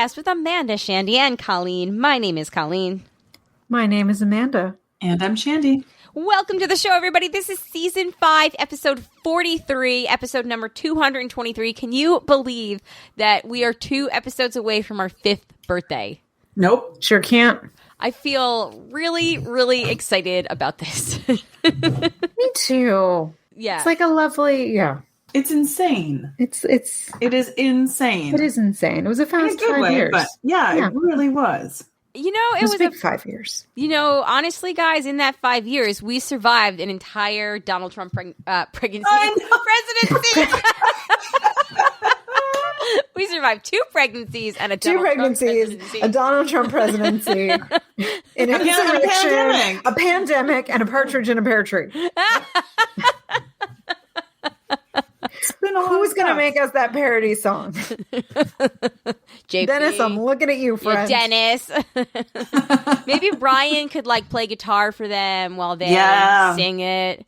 podcast with Amanda, Shandy, and Colleen. My name is Colleen. My name is Amanda. And I'm Shandy. Welcome to the show, everybody. This is Season 5, Episode 43, episode number 223. Can you believe that we are 2 episodes away from our 5th birthday? Nope. Sure can't. I feel really, really excited about this. Me too. Yeah. It's like a lovely, It's insane. It is insane. is insane. It was a fast 5 years. But it really was. You know, it was a big 5 years. You know, honestly, guys, in that 5 years, we survived an entire Donald Trump presidency. We survived 2 pregnancies and a Donald Trump presidency. A Donald Trump presidency, an insurrection, a pandemic, and a partridge in a pear tree. Who's going to make us that parody song? JP. Dennis, I'm looking at you, friend. Yeah, Dennis. Maybe Brian could play guitar for them while they sing it.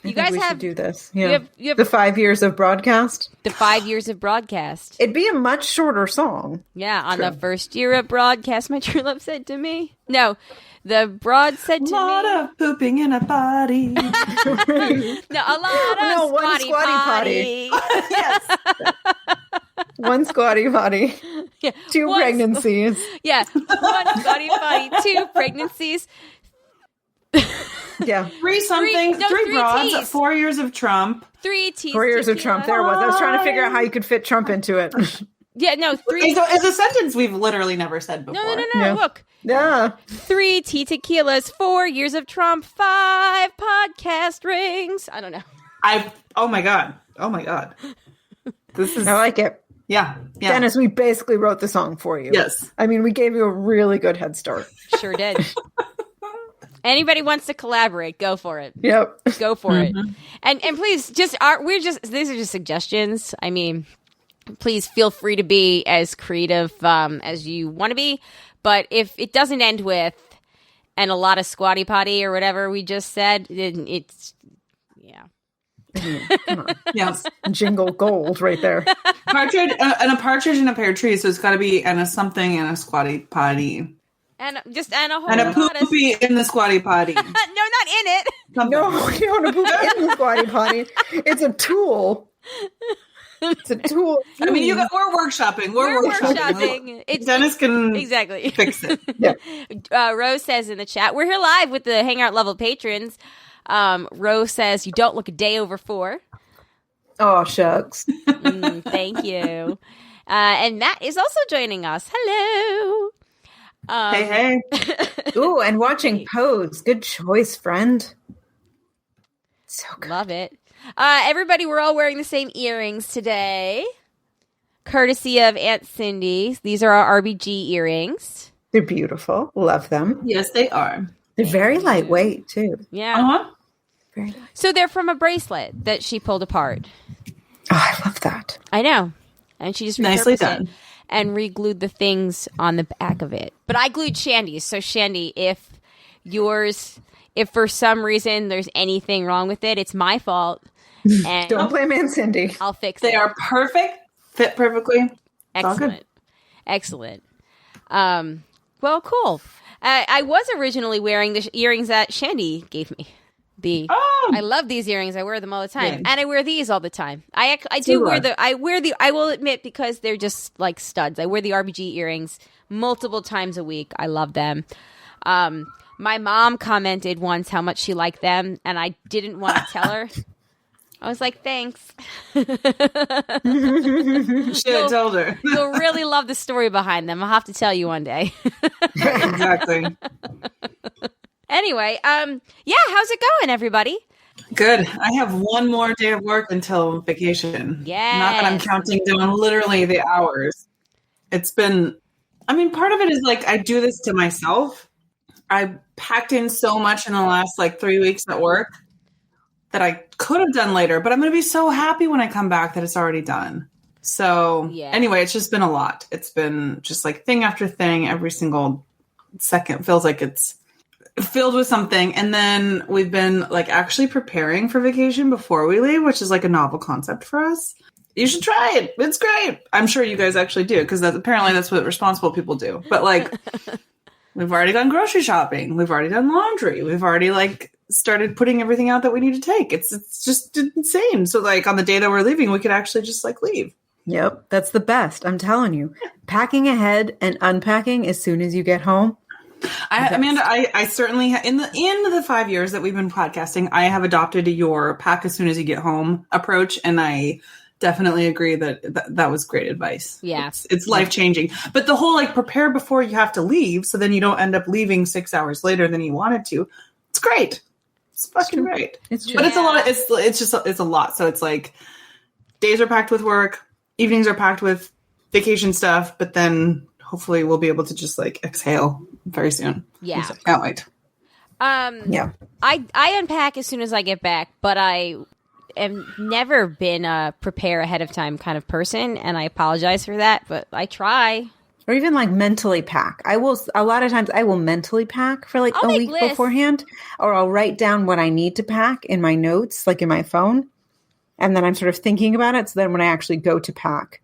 You guys should do this. Yeah. You have the 5 years of broadcast. The 5 years of broadcast. It'd be a much shorter song. Yeah, on the first year of broadcast, my true love said to me. No, the broad said to me. A lot of pooping in a potty. No, a lot of squatty potty. Yes. One squatty potty. Yeah. 2 pregnancies. Yeah, 1 squatty potty, 2 pregnancies. Yeah. 3 broads, T's. 4 years of Trump. 3 T's. 4 years of Trump. There it was. I was trying to figure out how you could fit Trump into it. Yeah, no, 3. It's a sentence we've literally never said before. No. Yeah. Look. Yeah. 3 T tequilas, 4 years of Trump, 5 podcast rings. I don't know. Oh my God. This is. I like it. Yeah. Dennis, we basically wrote the song for you. Yes. I mean, we gave you a really good head start. Sure did. Anybody wants to collaborate, go for it. Yep. Go for it. And please, these are just suggestions. I mean, please feel free to be as creative as you want to be. But if it doesn't end with and a lot of squatty potty or whatever we just said, then it's Come on. Yes. Jingle gold right there. Partridge and a partridge in a pear tree, so it's got to be and a something and a squatty potty. And a whole and a poopy in the squatty potty. No, not in it. Something. No, you don't want to poop in the squatty potty. It's a tool. It's a tool. I mean, we're workshopping. We're workshopping. Dennis can exactly fix it. Yeah. Rose says in the chat, we're here live with the Hangout level patrons. Rose says, you don't look a day over 4. Oh, shucks. Thank you. And Matt is also joining us. Hello. Hey. Ooh, and watching Pose. Good choice, friend. So good. Love it. Everybody, we're all wearing the same earrings today. Courtesy of Aunt Cindy. These are our RBG earrings. They're beautiful. Love them. Yes, they are. They're very lightweight, too. Yeah. Uh-huh. Very nice. So they're from a bracelet that she pulled apart. Oh, I love that. I know. And she just Nicely repurposed done. it and re-glued the things on the back of it. But I glued Shandy's. So Shandy, if for some reason there's anything wrong with it, it's my fault. And Don't blame Aunt Cindy. I'll fix it. They are perfect. Fit perfectly. Excellent. Well, cool. I was originally wearing the earrings that Shandy gave me. I love these earrings. I wear them all the time, and I wear these all the time. I will admit, because they're just like studs. I wear the RBG earrings multiple times a week. I love them. My mom commented once how much she liked them, and I didn't want to tell her. I was like, thanks. Should have told her. You'll really love the story behind them. I'll have to tell you one day. Exactly. Anyway, how's it going, everybody? Good. I have one more day of work until vacation. Yes. Not that I'm counting down literally the hours. It's been, part of it is I do this to myself. I packed in so much in the last 3 weeks at work that I could have done later, but I'm going to be so happy when I come back that it's already done. So anyway, it's just been a lot. It's been just thing after thing. Every single second feels like it's filled with something. And then we've been actually preparing for vacation before we leave, which is a novel concept for us. You should try it. It's great. I'm sure you guys actually do, because apparently that's what responsible people do. But like, we've already done grocery shopping. We've already done laundry. We've already like started putting everything out that we need to take. It's just insane. So like on the day that we're leaving, we could actually just like leave. Yep, that's the best. I'm telling you, packing ahead and unpacking as soon as you get home. Amanda, I certainly in the 5 years that we've been podcasting, I have adopted your pack as soon as you get home approach, and I definitely agree that was great advice. Yeah, it's life changing. But the whole like prepare before you have to leave, so then you don't end up leaving 6 hours later than you wanted to. It's great. It's fucking great. It's true. But it's a lot. It's a lot. So it's like days are packed with work. Evenings are packed with vacation stuff, but then hopefully we'll be able to just like exhale very soon. Yeah. So, can't wait. Yeah. I unpack as soon as I get back, but I have never been a prepare ahead of time kind of person, and I apologize for that, but I try. Or even like mentally pack. A lot of times I will mentally pack for like a week beforehand, or I'll write down what I need to pack in my notes, like in my phone. And then I'm sort of thinking about it. So then when I actually go to pack,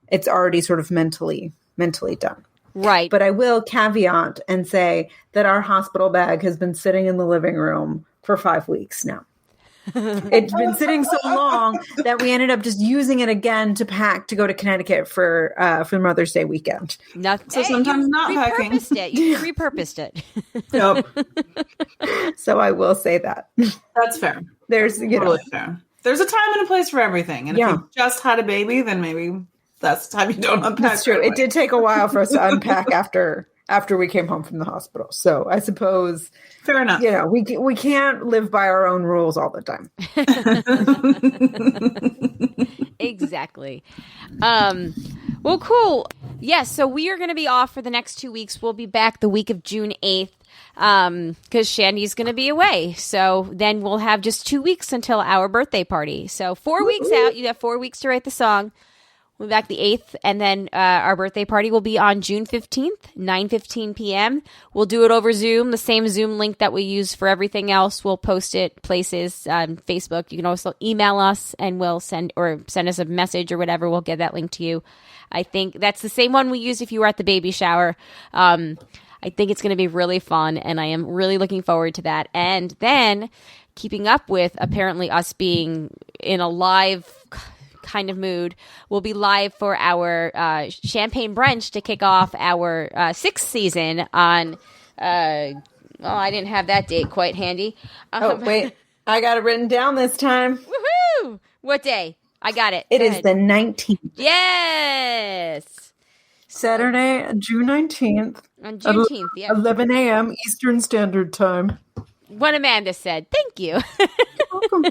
it's already sort of mentally done. Right. But I will caveat and say that our hospital bag has been sitting in the living room for 5 weeks now. It's been sitting so long that we ended up just using it again to pack to go to Connecticut for Mother's Day weekend. So sometimes not packing. You repurposed it. Yep. So I will say that. That's fair. There's totally fair. There's a time and a place for everything. And if you just had a baby, then maybe that's the time you don't unpack. That's true. It did take a while for us to unpack after we came home from the hospital. So I suppose, fair enough. We can't live by our own rules all the time. Exactly. Well, cool. Yes. So we are going to be off for the next 2 weeks. We'll be back the week of June 8th. Because Shandy's going to be away. So then we'll have just 2 weeks until our birthday party. So 4 weeks out, you have 4 weeks to write the song. We'll be back the 8th, and then our birthday party will be on June 15th, 9:15 p.m. We'll do it over Zoom, the same Zoom link that we use for everything else. We'll post it places on Facebook. You can also email us, and we'll send us a message or whatever. We'll get that link to you. I think that's the same one we used if you were at the baby shower. I think it's going to be really fun, and I am really looking forward to that. And then keeping up with apparently us being in a live kind of mood, we'll be live for our champagne brunch to kick off our 6th season on, I didn't have that date quite handy. Wait, I got it written down this time. Woohoo! What day? I got it. It is the 19th. Yes! Saturday, June 19th. On Juneteenth, yeah. 11 a.m. Eastern Standard Time. What Amanda said. Thank you. Welcome.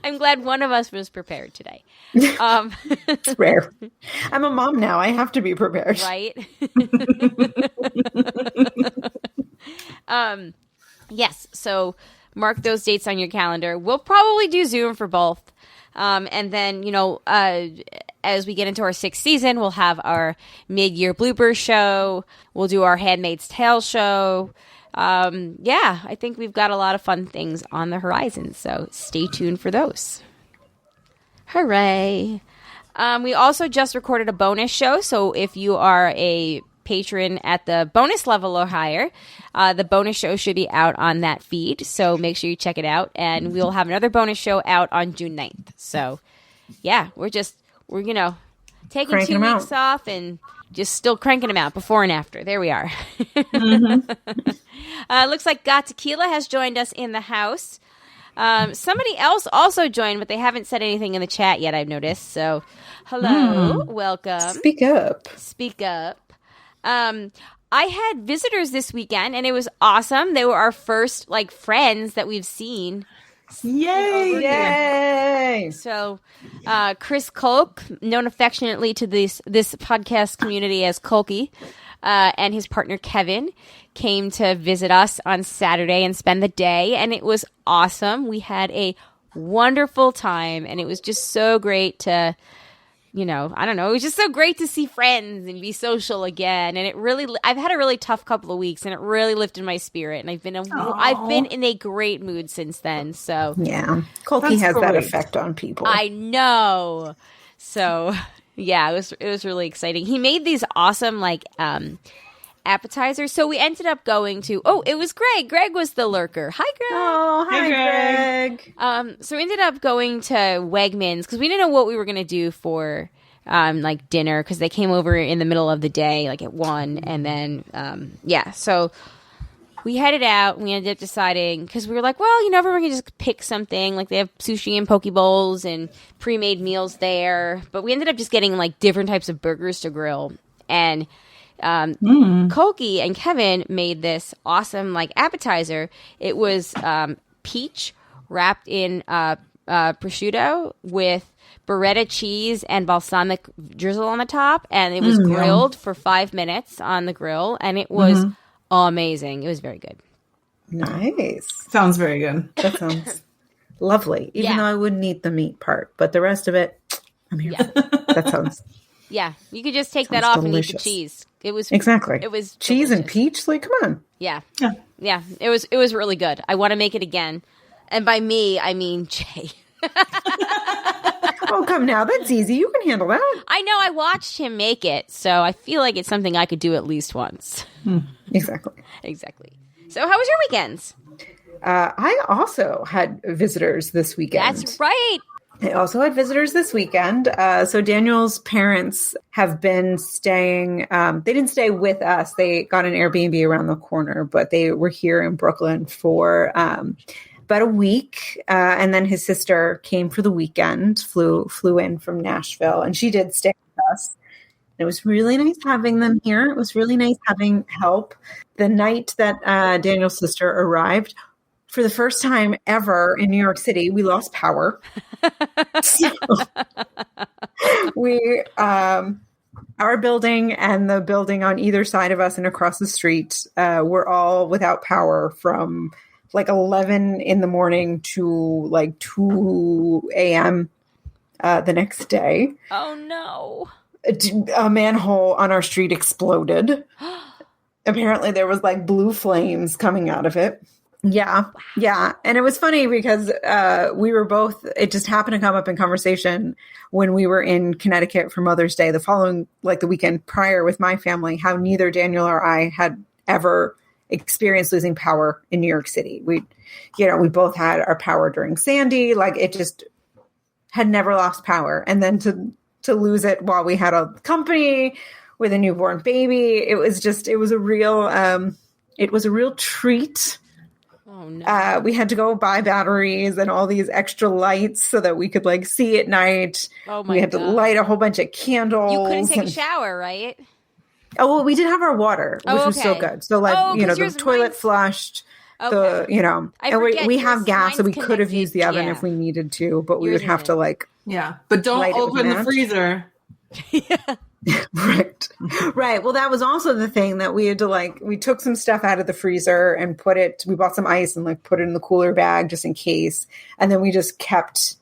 I'm glad one of us was prepared today. It's rare. I'm a mom now. I have to be prepared. Right? Yes. So mark those dates on your calendar. We'll probably do Zoom for both. And then, as we get into our 6th season, we'll have our mid-year blooper show. We'll do our Handmaid's Tale show. I think we've got a lot of fun things on the horizon, so stay tuned for those. Hooray. We also just recorded a bonus show, so if you are a patron at the bonus level or higher, the bonus show should be out on that feed, so make sure you check it out, and we'll have another bonus show out on June 9th. So, yeah, we're taking cranking 2 weeks off and just still cranking them out before and after. There we are. Looks like Got Tequila has joined us in the house. Somebody else also joined, but they haven't said anything in the chat yet, I've noticed. So, hello, welcome. Speak up. I had visitors this weekend, and it was awesome. They were our first, friends that we've seen. Yay! So, Chris Kolk, known affectionately to this podcast community as Kolky, and his partner Kevin came to visit us on Saturday and spend the day, and it was awesome. We had a wonderful time, and it was just so great to, it was just so great to see friends and be social again. And I've had a really tough couple of weeks, and it really lifted my spirit. And I've been in a great mood since then. So yeah, Colky has that effect on people. I know. So yeah, it was really exciting. He made these awesome like appetizers. So we ended up going to, it was Greg. Greg was the lurker. Hi, Greg. Oh, hi, Greg. So we ended up going to Wegmans because we didn't know what we were going to do for like dinner because they came over in the middle of the day, like at 1. And then, so we headed out. We ended up deciding because we were like, well, everyone can just pick something. Like they have sushi and poke bowls and pre-made meals there. But we ended up just getting like different types of burgers to grill. And Koki and Kevin made this awesome like appetizer. It was peach wrapped in prosciutto with burrata cheese and balsamic drizzle on the top, and it was grilled for 5 minutes on the grill, and it was amazing. It was very good. Nice. Sounds very good. That sounds lovely. Even though I wouldn't eat the meat part, but the rest of it, I'm here. Yeah. That sounds. Yeah, you could just take that off delicious. And eat the cheese. It was exactly. It was cheese delicious. And peach. Like, come on. Yeah. It was really good. I want to make it again, and by me I mean Jay. Oh, come now. That's easy. You can handle that. I know. I watched him make it, so I feel like it's something I could do at least once. Exactly. So, how was your weekends? I also had visitors this weekend. That's right. I also had visitors this weekend. So Daniel's parents have been staying. They didn't stay with us. They got an Airbnb around the corner, but they were here in Brooklyn for about a week. And then his sister came for the weekend, flew in from Nashville, and she did stay with us. It was really nice having them here. It was really nice having help. The night that Daniel's sister arrived, for the first time ever in New York City, we lost power. So we, our building and the building on either side of us and across the street were all without power from like 11 in the morning to like 2 a.m. The next day. Oh, no. A manhole on our street exploded. Apparently there was like blue flames coming out of it. Yeah. And it was funny because we were both, it just happened to come up in conversation when we were in Connecticut for Mother's Day, the following, like the weekend prior with my family, how neither Daniel or I had ever experienced losing power in New York City. We both had our power during Sandy, like it just had never lost power. And then to lose it while we had a company with a newborn baby, it was a real treat. Oh, no. We had to go buy batteries and all these extra lights so that we could like see at night. Oh my We had God. to light a whole bunch of candles. You couldn't take a shower, right? Oh, well, we did have our water, which was still good. So like, the toilet flushed, okay. and we have gas, so we could have used the oven if we needed to, but we would have to like. Yeah, but don't open the freezer. Yeah. Right. Well, that was also the thing that we had to we took some stuff out of the freezer and we bought some ice and put it in the cooler bag just in case. And then we just kept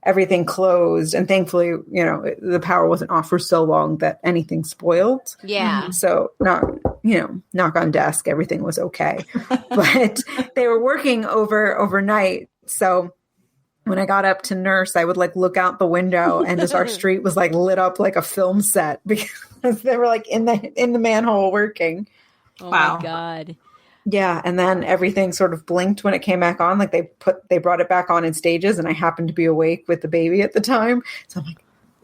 everything closed. And thankfully, the power wasn't off for so long that anything spoiled. Yeah. So knock on desk, everything was okay. But they were working overnight. So when I got up to nurse, I would look out the window and just our street was lit up like a film set because they were in the manhole working. Oh wow. My God. Yeah. And then everything sort of blinked when it came back on. They brought it back on in stages and I happened to be awake with the baby at the time. So I'm like,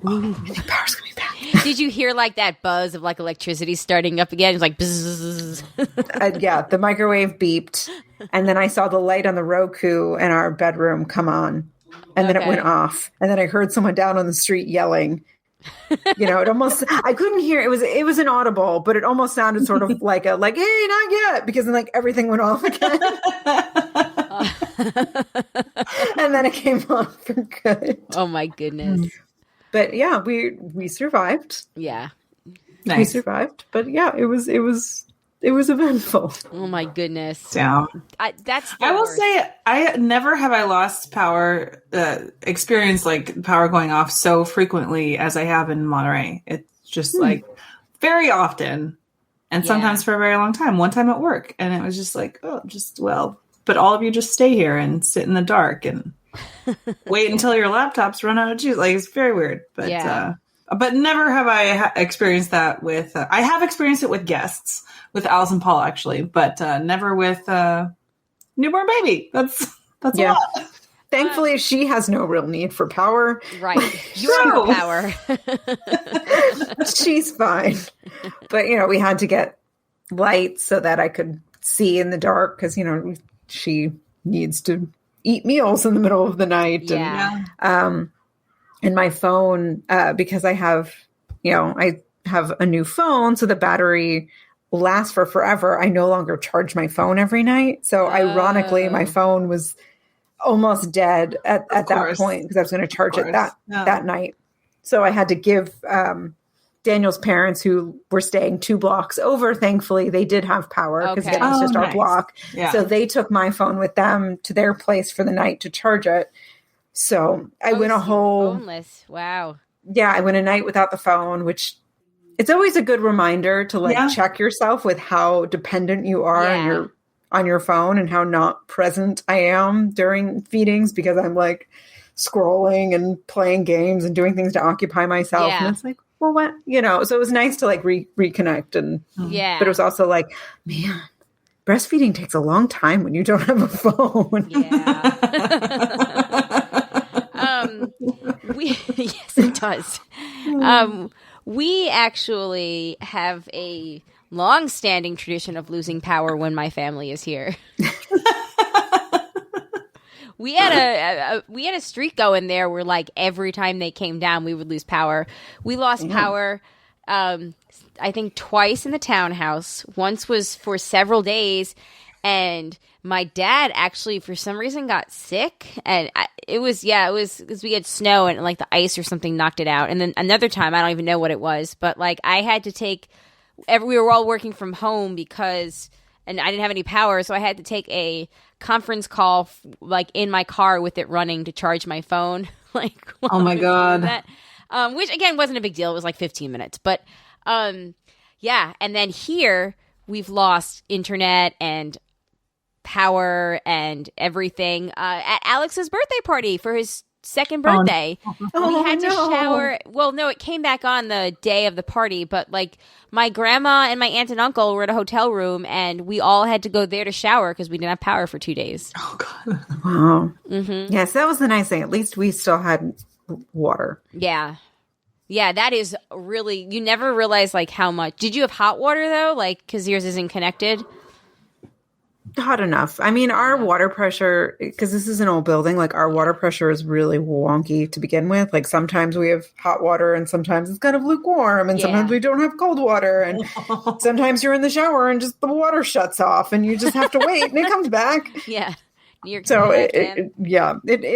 oh, I think power's coming back. Did you hear that buzz of electricity starting up again? It was like bzzz. Yeah. The microwave beeped. And then I saw the light on the Roku in our bedroom come on. And then it went off. And then I heard someone down on the street yelling. It almost, I couldn't hear, it was inaudible, but it almost sounded sort of like hey, not yet, because then everything went off again. And then it came on for good. Oh my goodness. But yeah, we survived. Yeah. Nice. We survived. But yeah, it was eventful. Oh my goodness. Yeah. I will say I never have I lost power, experienced power going off so frequently as I have in Monterey. It's just very often and sometimes for a very long time. One time at work and it was just but all of you just stay here and sit in the dark and wait until your laptops run out of juice. Like, it's very weird. But but never have I experienced that with. I have experienced it with guests, with Alice and Paul actually, but never with newborn baby. That's a lot. Thankfully, she has no real need for power. Right. You're her power. She's fine. But, we had to get lights so that I could see in the dark because, she needs to eat meals in the middle of the night. Yeah. And my phone, because I have a new phone, so the battery lasts for forever. I no longer charge my phone every night. So ironically, my phone was almost dead at that point because I was going to charge it that night. So I had to give Daniel's parents, who were staying 2 blocks over, thankfully they did have power because it was just our block. Yeah. So they took my phone with them to their place for the night to charge it. So I went a whole phoneless. Wow. Yeah, I went a night without the phone, which it's always a good reminder to check yourself with how dependent you are on your phone and how not present I am during feedings because I'm like scrolling and playing games and doing things to occupy myself. Yeah. And it's like, well, what, so it was nice to like reconnect. And, but it was also like, man, breastfeeding takes a long time when you don't have a phone. Yeah. Yes, it does. We actually have a long-standing tradition of losing power when my family is here. We had a streak going there where like every time they came down, we would lose power. We lost power, I think twice in the townhouse. Once was for several days, and my dad actually for some reason got sick, and it was because we had snow and like the ice or something knocked it out. And then another time, I don't even know what it was, but like I had to take. We were all working from home and I didn't have any power, so I had to take a conference call like in my car with it running to charge my phone. Like, oh my God. Which again wasn't a big deal. It was like 15 minutes, but and then here we've lost internet and power and everything at Alex's birthday party for his second birthday. We had to shower. Well, no, it came back on the day of the party, but like my grandma and my aunt and uncle were at a hotel room and we all had to go there to shower because we didn't have power for 2 days. Oh God. Wow. Mm-hmm. Yes, that was the nice thing. At least we still had water. Yeah. Yeah, that is really, you never realize like how much. Did you have hot water though? Like, because yours isn't connected? Hot enough. I mean, our water pressure, because this is an old building, like our water pressure is really wonky to begin with. Like sometimes we have hot water and sometimes it's kind of lukewarm and sometimes we don't have cold water. And sometimes you're in the shower and just the water shuts off and you just have to wait and it comes back. Yeah. So it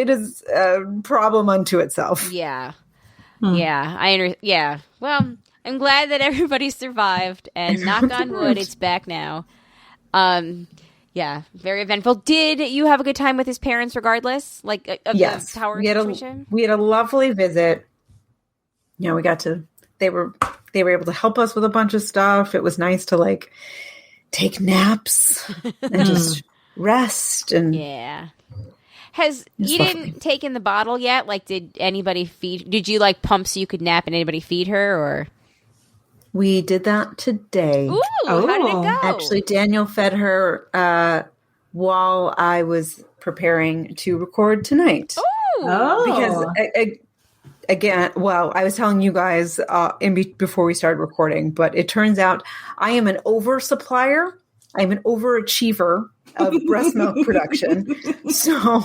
is a problem unto itself. Yeah. Yeah. Well, I'm glad that everybody survived and knock on wood, it's back now. Yeah, very eventful. Did you have a good time with his parents regardless? Like, of the power situation? We had a lovely visit. We got to, they were able to help us with a bunch of stuff. It was nice to like take naps and just rest. And Has Eden taken the bottle yet? Like, did you like pump so you could nap and anybody feed her or? We did that today. Ooh, how did it go? Actually, Daniel fed her while I was preparing to record tonight. Ooh. Because, again, I was telling you guys before we started recording, but it turns out I am an oversupplier. I'm an overachiever of breast milk production. So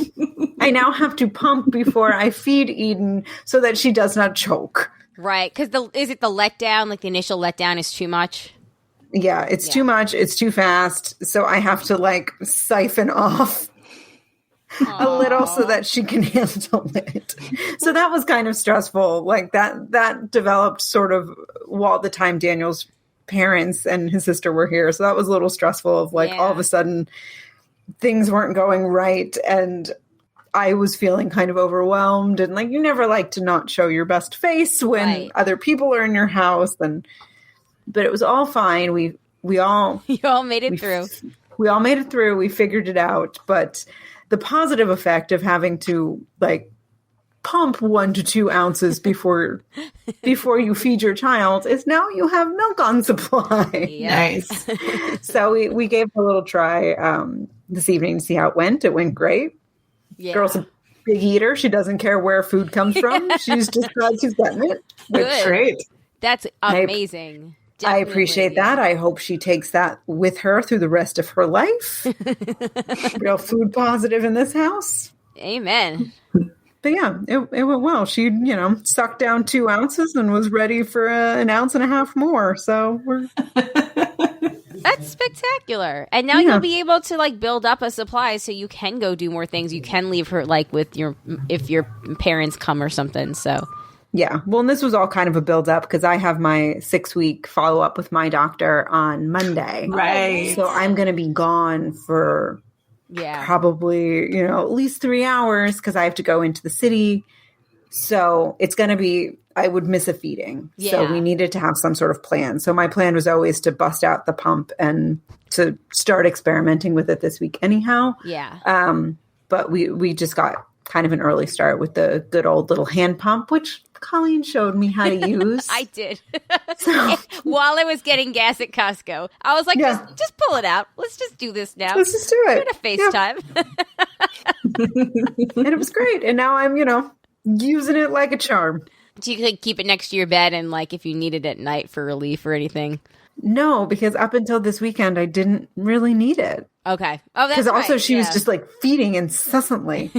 I now have to pump before I feed Eden so that she does not choke. Right, because is it the letdown? Like the initial letdown is too much? Yeah, it's too much. It's too fast. So I have to like siphon off a little so that she can handle it. So that was kind of stressful. Like that developed sort of while the time Daniel's parents and his sister were here. So that was a little stressful of like all of a sudden things weren't going right and I was feeling kind of overwhelmed and like you never like to not show your best face when other people are in your house but it was all fine. You all made it through. We all made it through. We figured it out, but the positive effect of having to like pump 1 to 2 ounces before you feed your child is now you have milk on supply. Yep. Nice. So we gave her a little try this evening to see how it went. It went great. Yeah. Girl's a big eater. She doesn't care where food comes from. She's just glad she's getting it. Good. Great. That's amazing. I appreciate that. I hope she takes that with her through the rest of her life. Real food positive in this house. Amen. But yeah, it went well. She, sucked down 2 ounces and was ready for an ounce and a half more. So we're... That's spectacular. And now you'll be able to like build up a supply so you can go do more things. You can leave her like if your parents come or something. So yeah. Well, and this was all kind of a build up because I have my 6-week follow up with my doctor on Monday. Right. So I'm going to be gone for probably, at least 3 hours because I have to go into the city. So it's going to be, I would miss a feeding. Yeah. So we needed to have some sort of plan. So my plan was always to bust out the pump and to start experimenting with it this week anyhow. Yeah. But we just got kind of an early start with the good old little hand pump, which Colleen showed me how to use. I did. So, while I was getting gas at Costco, I was like, just pull it out. Let's just do this now. Let's just do it. Do a FaceTime. And it was great. And now I'm, using it like a charm. Do you like, keep it next to your bed and like if you need it at night for relief or anything? No, because up until this weekend, I didn't really need it. Okay. Oh, that's because also right. she was just like feeding incessantly.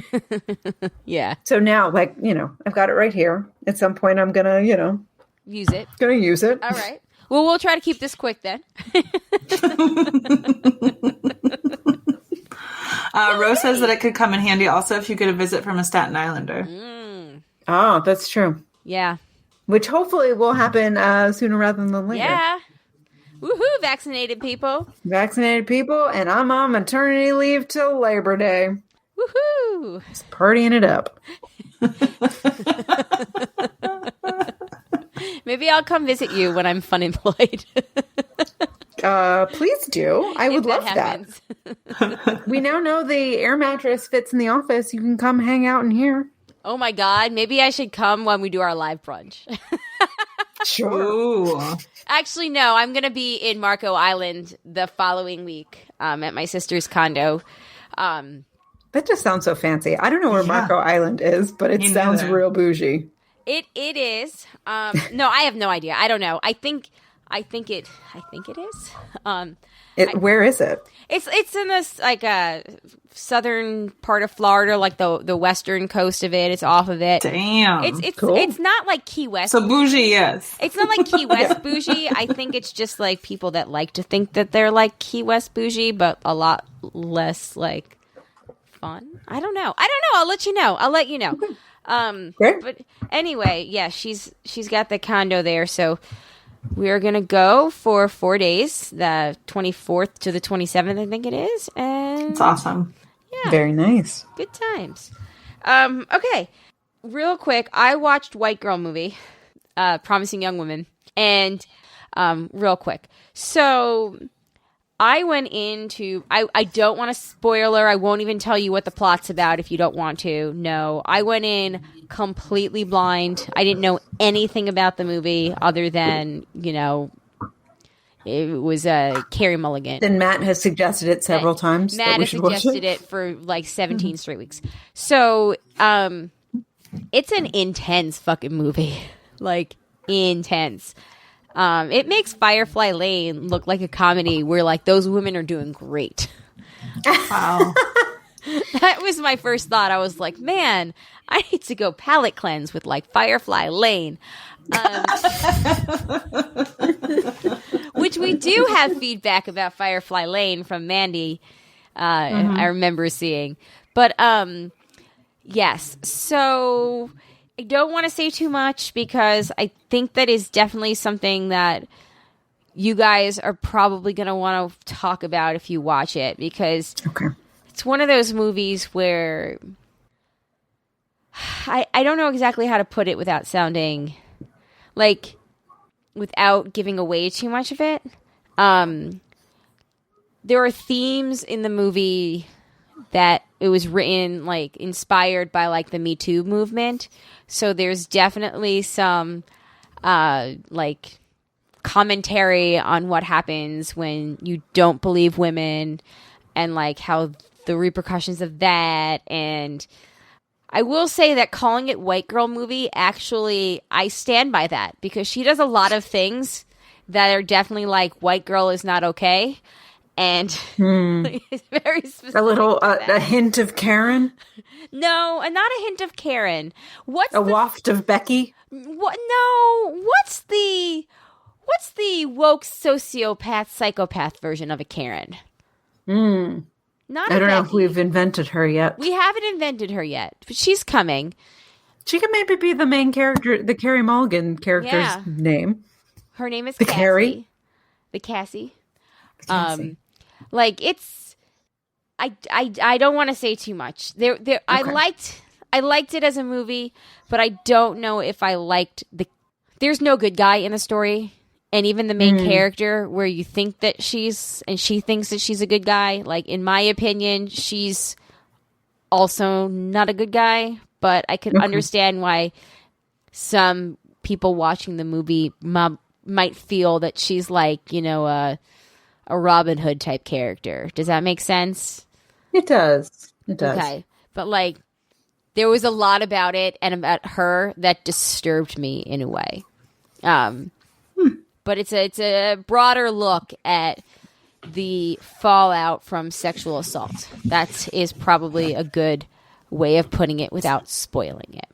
Yeah. So now, like, I've got it right here. At some point, I'm gonna, use it. Gonna use it. All right. Well, we'll try to keep this quick then. Rose says that it could come in handy also if you get a visit from a Staten Islander. Oh, that's true. Yeah. Which hopefully will happen sooner rather than later. Yeah. Woohoo, vaccinated people. Vaccinated people, and I'm on maternity leave till Labor Day. Woohoo. Just partying it up. Maybe I'll come visit you when I'm fun employed. Please do. I would love that. We now know the air mattress fits in the office. You can come hang out in here. Oh my God. Maybe I should come when we do our live brunch. Sure. Ooh. Actually, no. I'm going to be in Marco Island the following week at my sister's condo. That just sounds so fancy. I don't know where Marco Island is, but it sounds real bougie. It is. No, I have no idea. I don't know. I think it is. Where is it? It's in this like southern part of Florida, like the western coast of it. It's off of it. Damn. It's cool. It's not like Key West. So bougie, yes. It's not like Key West bougie. I think it's just like people that like to think that they're like Key West bougie, but a lot less like fun. I don't know. I'll let you know. Great. But anyway, yeah, she's got the condo there, so we're going to go for 4 days, the 24th to the 27th, I think it is. And it's awesome. Yeah. Very nice. Good times. Okay. Real quick, I watched White Girl Movie, Promising Young Woman. And real quick. So I went into, I don't want to spoiler. I won't even tell you what the plot's about if you don't want to. No, I went in completely blind. I didn't know anything about the movie other than, it was Carey Mulligan. And Matt has suggested it several times. Matt has suggested it for like 17 straight weeks. So it's an intense fucking movie. Like, intense. It makes Firefly Lane look like a comedy where, like, those women are doing great. Wow. That was my first thought. I was like, man, I need to go palate cleanse with, like, Firefly Lane. Which we do have feedback about Firefly Lane from Mandy. I remember seeing. But, yes. So I don't want to say too much because I think that is definitely something that you guys are probably going to want to talk about if you watch it, because it's one of those movies where I don't know exactly how to put it without sounding like, without giving away too much of it. There are themes in the movie that it was written like inspired by like the Me Too movement. So there's definitely some like commentary on what happens when you don't believe women and like how the repercussions of that. And I will say that calling it white girl movie, actually, I stand by that because she does a lot of things that are definitely like white girl is not okay. And it's very specific. A hint of Karen? No, not a hint of Karen. What's a waft of Becky? What? No. What's the woke sociopath psychopath version of a Karen? Not. I don't know if we've invented her yet. We haven't invented her yet, but she's coming. She could maybe be the main character, the Carey Mulligan character's name. Her name is the Cassie. Carrie. The Cassie. Like it's, I don't want to say too much. Okay. I liked it as a movie, but I don't know if I liked there's no good guy in the story. And even the main character where you think that she thinks that she's a good guy. Like in my opinion, she's also not a good guy, but I could understand why some people watching the movie might feel that she's like, you know, a Robin Hood type character. Does that make sense? It does. It does. Okay. But like, there was a lot about it and about her that disturbed me in a way. But it's a broader look at the fallout from sexual assault. That is probably a good way of putting it without spoiling it.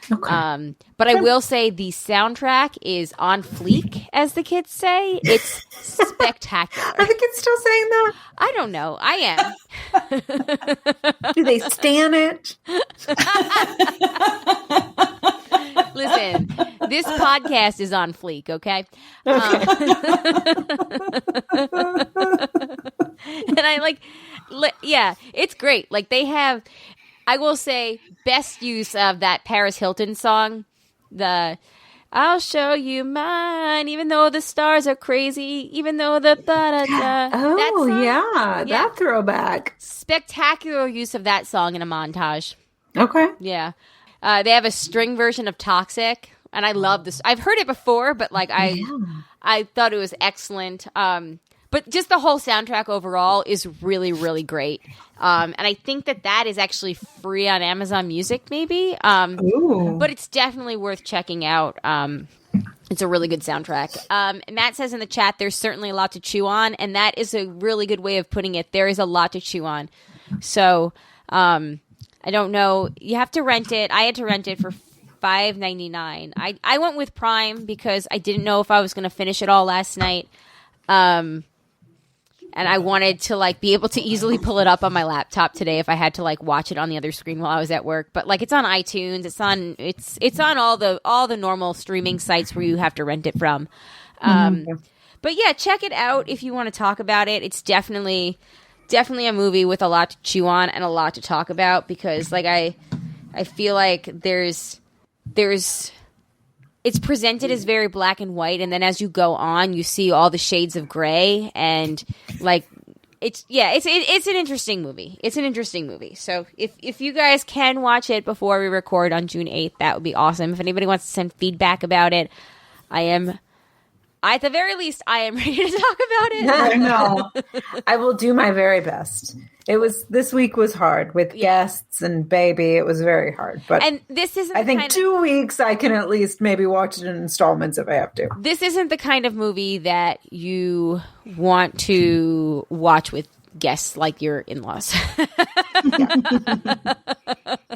Okay. But I will say the soundtrack is on fleek, as the kids say. It's spectacular. Are the kids still saying that? I don't know. I am. Do they stan it? Listen, this podcast is on fleek, okay? And I like, yeah, it's great. Like they have, I will say, best use of that Paris Hilton song, the I'll show you mine, even though the stars are crazy, even though the ba-da-da. Oh, that throwback. Spectacular use of that song in a montage. Okay. Yeah. They have a string version of Toxic, and I love this. I've heard it before, but like I thought it was excellent. But just the whole soundtrack overall is really, really great. And I think that is actually free on Amazon Music, maybe. But it's definitely worth checking out. It's a really good soundtrack. Matt says in the chat, there's certainly a lot to chew on, and that is a really good way of putting it. There is a lot to chew on. So I don't know. You have to rent it. I had to rent it for $5.99. I went with Prime because I didn't know if I was going to finish it all last night. And I wanted to like be able to easily pull it up on my laptop today if I had to like watch it on the other screen while I was at work. But like it's on iTunes, it's on all the normal streaming sites where you have to rent it from. But yeah, check it out if you want to talk about it. It's definitely a movie with a lot to chew on and a lot to talk about because like I feel like there's it's presented as very black and white, and then as you go on, you see all the shades of gray, and like it's an interesting movie. It's an interesting movie. So if you guys can watch it before we record on June 8th, that would be awesome. If anybody wants to send feedback about it, at the very least, I am ready to talk about it. I know. I will do my very best. This week was hard with guests and baby. It was very hard. But this isn't I think 2 weeks I can at least maybe watch it in installments if I have to. This isn't the kind of movie that you want to watch with guests like your in-laws.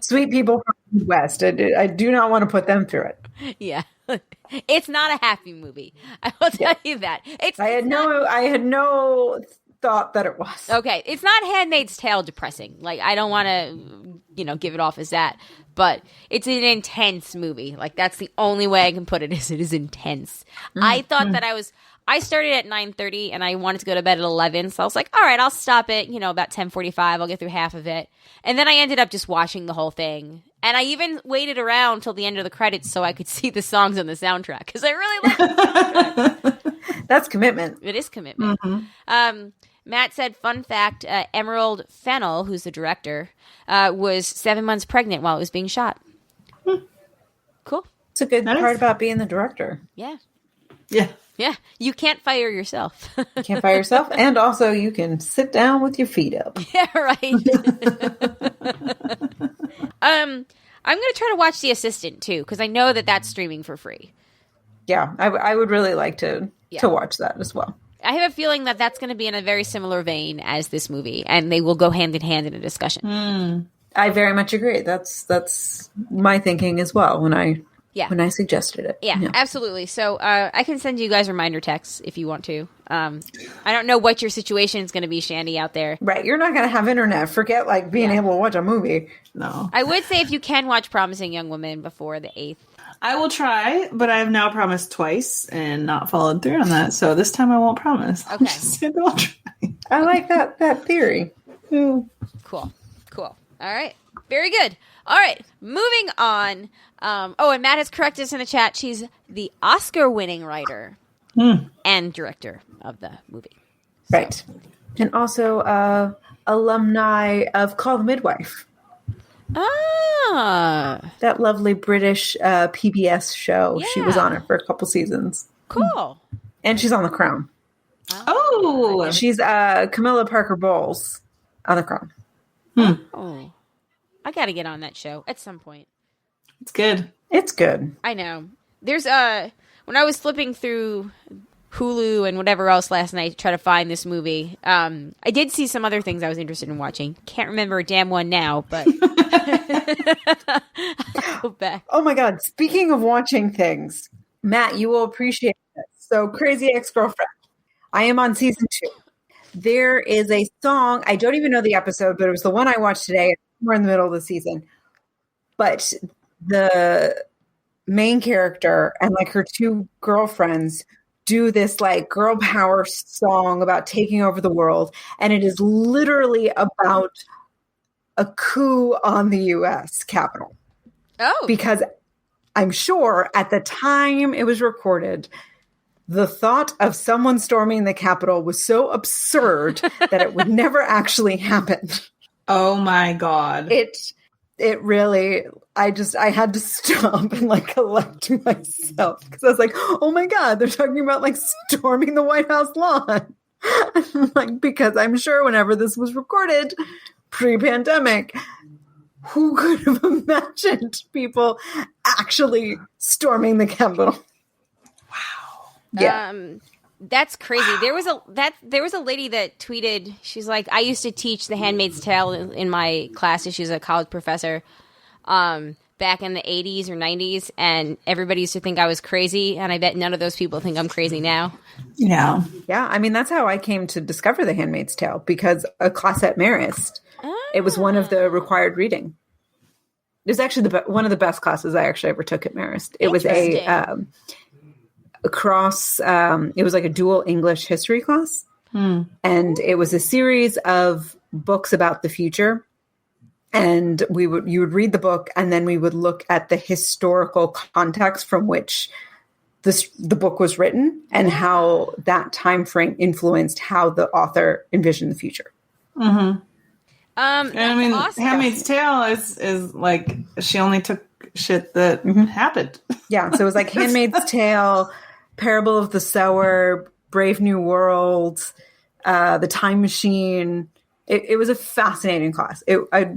Sweet people from the West. I do not want to put them through it. Yeah. It's not a happy movie. I will tell you that. I had no thought that it was. Okay. It's not Handmaid's Tale depressing. Like, I don't want to, give it off as that. But it's an intense movie. Like, that's the only way I can put it is intense. I thought that I started at 9:30 and I wanted to go to bed at 11. So I was like, all right, I'll stop it, about 10:45. I'll get through half of it. And then I ended up just watching the whole thing. And I even waited around till the end of the credits so I could see the songs on the soundtrack because I really like the soundtrack. That's commitment. It is commitment. Matt said, fun fact, Emerald Fennell, who's the director, was 7 months pregnant while it was being shot. Cool. It's a good part about being the director. Yeah. Yeah. Yeah. You can't fire yourself. You can't fire yourself. And also you can sit down with your feet up. Yeah, right. I'm going to try to watch The Assistant, too, because I know that that's streaming for free. Yeah, I would really like to watch that as well. I have a feeling that that's going to be in a very similar vein as this movie, and they will go hand in hand in a discussion. I very much agree. That's my thinking as well when I suggested it. Yeah, absolutely. So I can send you guys reminder texts if you want to. I don't know what your situation is going to be, Shandy, out there. Right. You're not going to have internet. Forget being able to watch a movie. No. I would say if you can watch Promising Young Woman before the 8th. I will try, but I have now promised twice and not followed through on that. So this time I won't promise. Okay. I'll try. I like that theory. Cool. All right. Very good. All right. Moving on. And Matt has corrected us in the chat. She's the Oscar-winning writer and director of the movie. So. Right. And also alumni of Call the Midwife. That lovely British PBS show. Yeah. She was on it for a couple seasons. Cool. And she's on The Crown. Oh. She's Camilla Parker Bowles on The Crown. Oh. I got to get on that show at some point. It's good. It's good. I know. There's when I was flipping through Hulu and whatever else last night to try to find this movie, I did see some other things I was interested in watching. Can't remember a damn one now, but I'll go back. Oh my God. Speaking of watching things, Matt, you will appreciate this. So Crazy Ex-Girlfriend. I am on season 2. There is a song. I don't even know the episode, but it was the one I watched today. We're in the middle of the season. But the main character and her 2 girlfriends do this girl power song about taking over the world. And it is literally about a coup on the U.S. Capitol. Oh. Because I'm sure at the time it was recorded, the thought of someone storming the Capitol was so absurd that it would never actually happen. Oh my God. It really, I had to stop and collect myself because I was like, oh my God, they're talking about storming the White House lawn. Because I'm sure whenever this was recorded pre-pandemic, who could have imagined people actually storming the Capitol? Wow. Yeah. That's crazy. Wow. There was a lady that tweeted, she's like, I used to teach The Handmaid's Tale in my classes. She's a college professor back in the 80s or 90s, and everybody used to think I was crazy, and I bet none of those people think I'm crazy now. Yeah. Yeah, I mean, that's how I came to discover The Handmaid's Tale, because a class at Marist, it was one of the required reading. It was actually one of the best classes I actually ever took at Marist. It was it was a dual English history class. And it was a series of books about the future. And you would read the book, and then we would look at the historical context from which the book was written and how that time frame influenced how the author envisioned the future. Mm-hmm. And I mean, awesome. Handmaid's Tale is she only took shit that happened. Yeah, so it was Handmaid's Tale, Parable of the Sower, Brave New World, The Time Machine. It was a fascinating class. I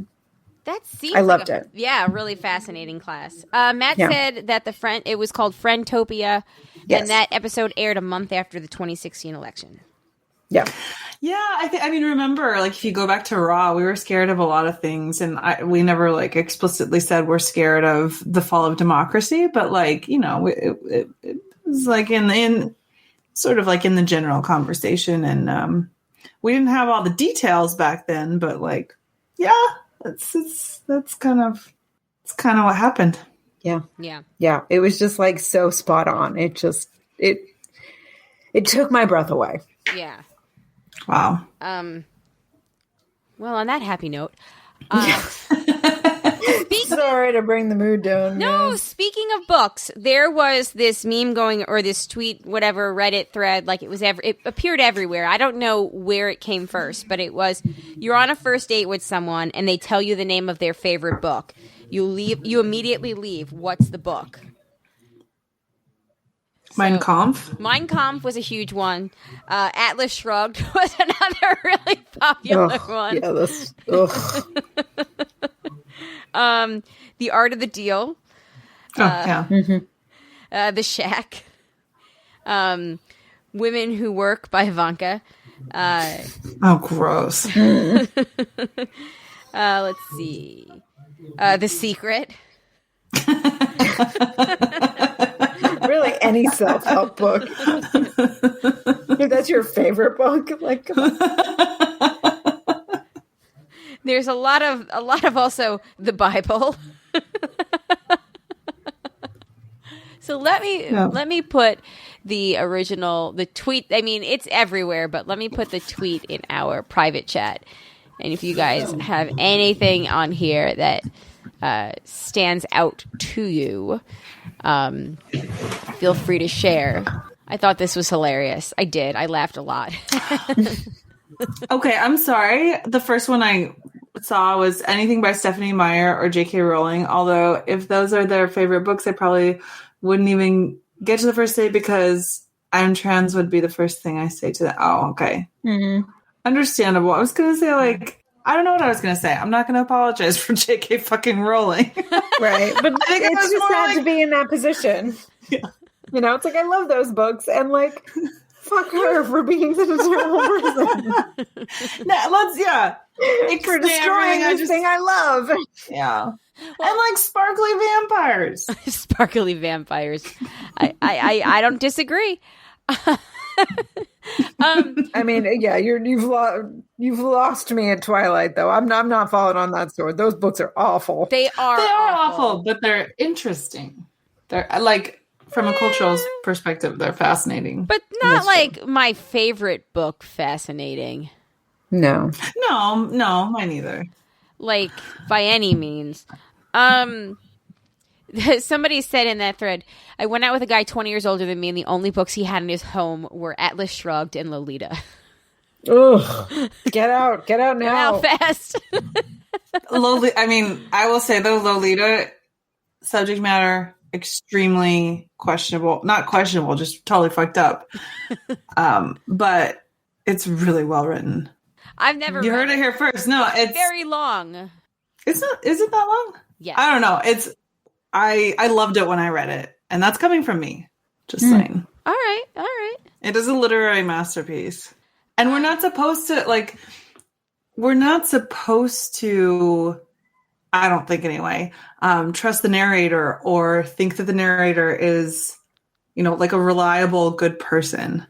loved it. Yeah, really fascinating class. Matt said that it was called Friendtopia, and that episode aired a month after the 2016 election. Yeah. Yeah, remember, if you go back to Raw, we were scared of a lot of things, and we never, explicitly said we're scared of the fall of democracy, but, it was, in sort of, in the general conversation, and we didn't have all the details back then, but, that's kind of what happened. Yeah. Yeah. It was just so spot on. It took my breath away. Yeah. Wow. Well, on that happy note, so sorry to bring the mood down. No, man. speaking of books, there was this meme going, or this tweet, whatever, Reddit thread, like it appeared everywhere. I don't know where it came first, but it was, you're on a first date with someone and they tell you the name of their favorite book. You immediately leave. What's the book? Mein Kampf? Mein Kampf was a huge one. Atlas Shrugged was another really popular one. Yeah, that's... The Art of the Deal. The Shack. Women Who Work by Ivanka. Gross. Let's see. The Secret. Really, any self-help book. If that's your favorite book, like, come on. There's a lot of also the Bible. So let me put the tweet. I mean, it's everywhere, but let me put the tweet in our private chat. And if you guys have anything on here that stands out to you, feel free to share. I thought this was hilarious. I did. I laughed a lot. Okay, I'm sorry. The first one I saw was anything by Stephanie Meyer or J.K. Rowling. Although if those are their favorite books, I probably wouldn't even get to the first date because I'm trans would be the first thing I say to them. Oh, okay. Mm-hmm. Understandable. I was going to say, like, I don't know what I was going to say. I'm not going to apologize for J.K. fucking Rowling. Right. But I think it's just sad to be in that position. Yeah. You know, it's like, I love those books. And, like, fuck her for being such a terrible person. For destroying this thing I love. Yeah. Well, and, like, sparkly vampires. Sparkly vampires. I don't disagree. I mean, yeah, you've lost me at Twilight, though. I'm not following on that sword. Those books are awful. They are awful, but they're interesting. They're like, from a cultural perspective, they're fascinating. But not like my favorite book fascinating. No, mine either. Like, by any means. Somebody said in that thread, I went out with a guy 20 years older than me, and the only books he had in his home were Atlas Shrugged and Lolita. Ugh. Get out now. Get out fast. I mean, I will say, though, Lolita, subject matter, extremely questionable. Not questionable, just totally fucked up. But it's really well written. I've never You heard it here first. No, it's very long. It's not, is it that long? Yeah. I don't know. I loved it when I read it, and that's coming from me. Just saying. All right. It is a literary masterpiece. And we're not supposed to, I don't think anyway, trust the narrator or think that the narrator is, like a reliable, good person.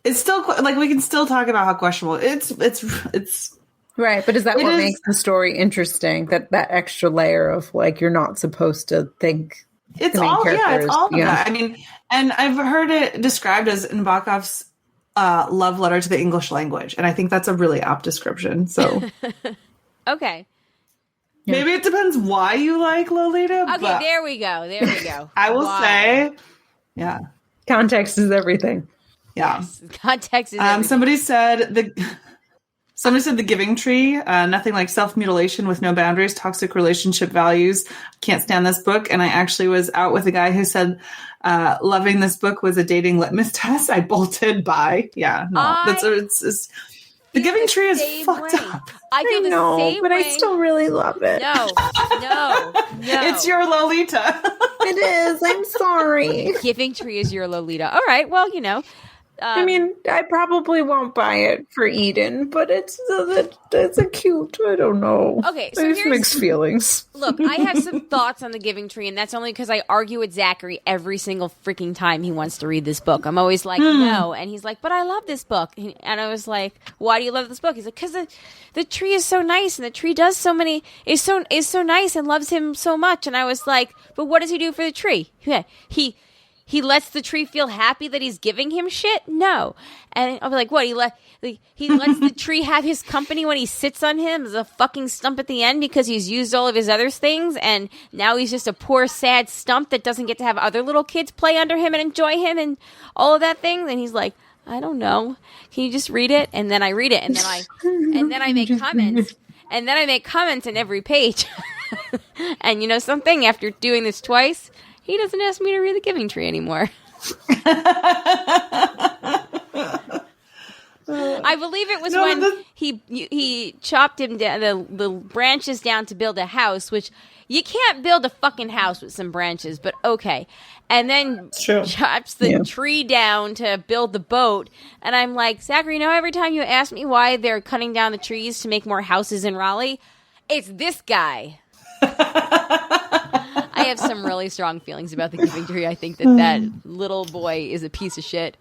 It's still, like, we can still talk about how questionable it's right. But is that what makes the story interesting? That extra layer of, like, you're not supposed to think. It's all of that. I mean, and I've heard it described as Nabokov's love letter to the English language, and I think that's a really apt description. So, okay, maybe it depends why you like Lolita. Okay, there we go. I will say, yeah, context is everything. Yeah, yes, context is everything. Somebody said the Giving Tree, nothing like self-mutilation with no boundaries, toxic relationship values. Can't stand this book. And I actually was out with a guy who said loving this book was a dating litmus test. I bolted by. Yeah, no. It's The Giving Tree is fucked up. I feel the same but way. I still really love it. No. It's your Lolita. It is. I'm sorry. Giving Tree is your Lolita. All right. Well, I mean, I probably won't buy it for Eden, but it's a cute. I don't know. Okay, so there's mixed feelings. Look, I have some thoughts on The Giving Tree, and that's only because I argue with Zachary every single freaking time he wants to read this book. I'm always like, no, and he's like, but I love this book, and I was like, why do you love this book? He's like, because the tree is so nice, and the tree does so many is so nice and loves him so much, and I was like, but what does he do for the tree? he lets the tree feel happy that he's giving him shit? No. And I'll be like, what? He lets the tree have his company when he sits on him as a fucking stump at the end because he's used all of his other things, and now he's just a poor, sad stump that doesn't get to have other little kids play under him and enjoy him and all of that thing. And he's like, I don't know. Can you just read it? And then I read it, and then I make comments. And then I make comments in every page. And you know something? After doing this twice, he doesn't ask me to read The Giving Tree anymore. I believe it was when he chopped him down, the branches down to build a house, which you can't build a fucking house with some branches, but okay. And then chops the tree down to build the boat. And I'm like, Zachary, you know, every time you ask me why they're cutting down the trees to make more houses in Raleigh, it's this guy. I have some really strong feelings about The Giving Tree. I think that little boy is a piece of shit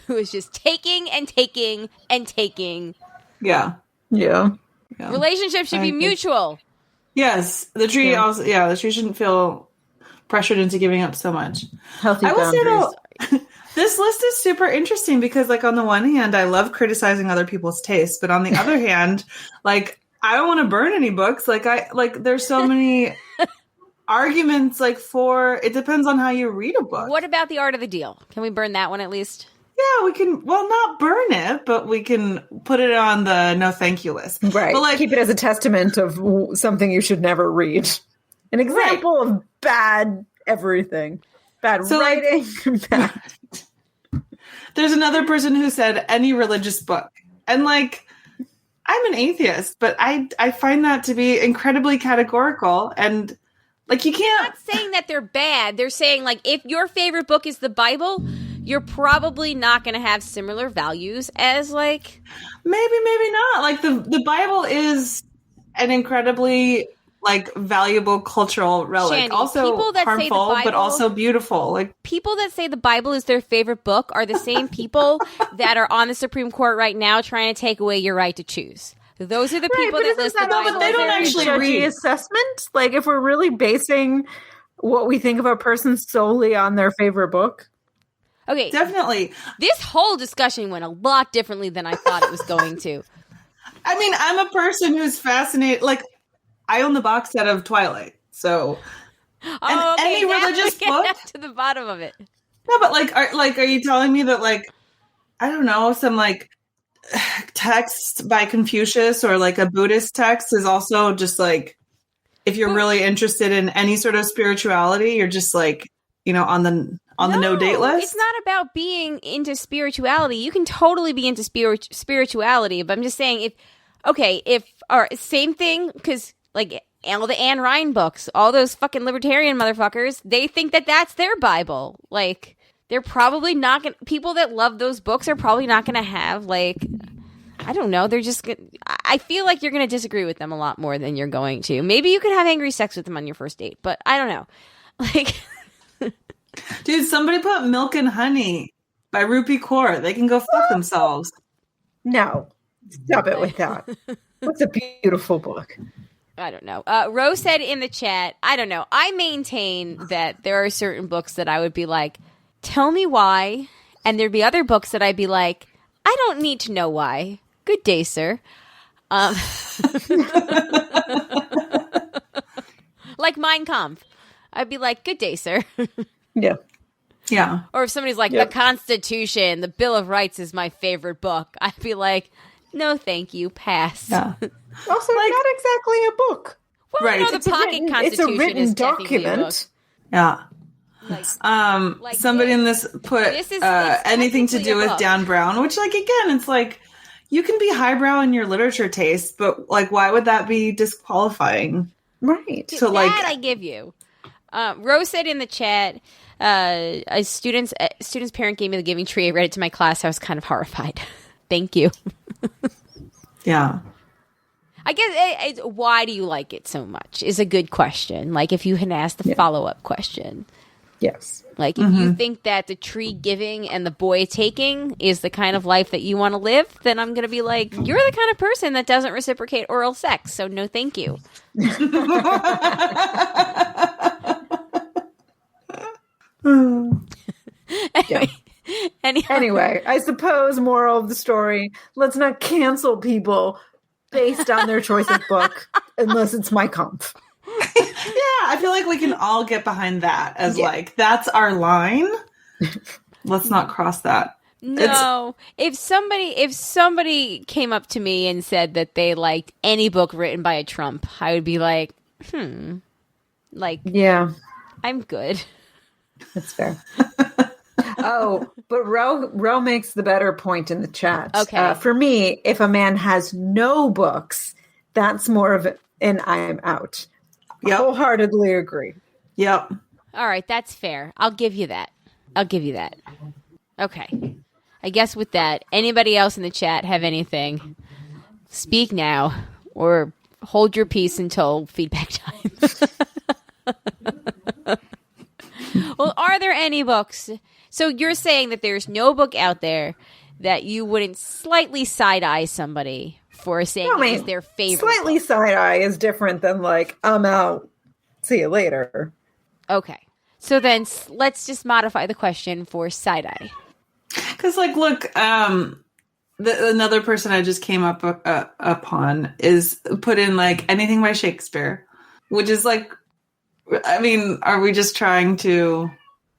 who is just taking and taking and taking. Yeah. Relationships should be mutual. Yes. The tree the tree shouldn't feel pressured into giving up so much. Healthy boundaries. Say though, this list is super interesting because, like, on the one hand, I love criticizing other people's tastes, but on the other hand, like, I don't want to burn any books. There's so many arguments, for it depends on how you read a book. What about The Art of the Deal? Can we burn that one at least? Yeah, we can. Well, not burn it, but we can put it on the no thank you list. Right. But keep it as a testament of something you should never read. An example of bad everything. Bad writing. Bad. There's another person who said any religious book. And I'm an atheist, but I find that to be incredibly categorical, and you can't. They're not saying that they're bad. They're saying if your favorite book is the Bible, you're probably not going to have similar values as maybe not. The Bible is an incredibly valuable cultural relic. Shandy, also harmful, but also beautiful. People that say the Bible is their favorite book are the same people that are on the Supreme Court right now trying to take away your right to choose. Those are the people that list the Bible. But they don't actually read assessment. If we're really basing what we think of a person solely on their favorite book. Okay, definitely. This whole discussion went a lot differently than I thought it was going to. I mean, I'm a person who's fascinated. I own the box set of Twilight, so any religious book to the bottom of it. No, but are you telling me that I don't know, some text by Confucius or a Buddhist text is also just if you're really interested in any sort of spirituality, you're just on the no date list? It's not about being into spirituality. You can totally be into spirituality, but I'm just saying same thing, because all the Anne Ryan books, all those fucking libertarian motherfuckers, they think that that's their Bible. They're probably not going to, people that love those books are probably not going to have I don't know. They're just I feel like you're going to disagree with them a lot more than you're going to. Maybe you could have angry sex with them on your first date, but I don't know. Dude, somebody put Milk and Honey by Rupi Kaur. They can go fuck themselves. No. Stop it with that. What's a beautiful book? I don't know. Rose said in the chat, I don't know. I maintain that there are certain books that I would be like, tell me why. And there'd be other books that I'd be like, I don't need to know why. Good day, sir. Like Mein Kampf. I'd be like, good day, sir. Yeah. Yeah. Or if somebody's like, the Constitution, the Bill of Rights is my favorite book, I'd be like, no, thank you. Pass. Yeah. Also, not exactly a book. Well, right. The pocket Constitution it's a written is document. Yeah. Somebody in this put anything to do with Dan Brown, which again, it's you can be highbrow in your literature taste, but why would that be disqualifying? Right. So that I give you. Rose said in the chat, a student's parent gave me The Giving Tree. I read it to my class. I was kind of horrified. Thank you. Yeah. I guess why do you like it so much is a good question. If you had asked the follow-up question. Yes. If you think that the tree giving and the boy taking is the kind of life that you want to live, then I'm going to be like, you're the kind of person that doesn't reciprocate oral sex, so no thank you. Anyway, I suppose moral of the story, let's not cancel people based on their choice of book unless it's Meow Kampf. Yeah, I feel like we can all get behind that as like, that's our line. Let's not cross that. No. If somebody came up to me and said that they liked any book written by a Trump, I would be like, like, yeah, I'm good. That's fair. Oh, but Ro makes the better point in the chat. Okay. For me, if a man has no books, that's more of an I'm out. Yep. Wholeheartedly agree. Yep. All right, that's fair. I'll give you that. Okay. I guess with that, anybody else in the chat have anything? Speak now or hold your peace until feedback time. Well, are there any books? So you're saying that there's no book out there that you wouldn't slightly side-eye somebody for saying is their favorite slightly book? Side-eye is different than like, I'm out. See you later. Okay. So then let's just modify the question for side-eye. Because, like, look, another person I just came up upon is put in, like, anything by Shakespeare, which is, like, I mean, are we just trying to,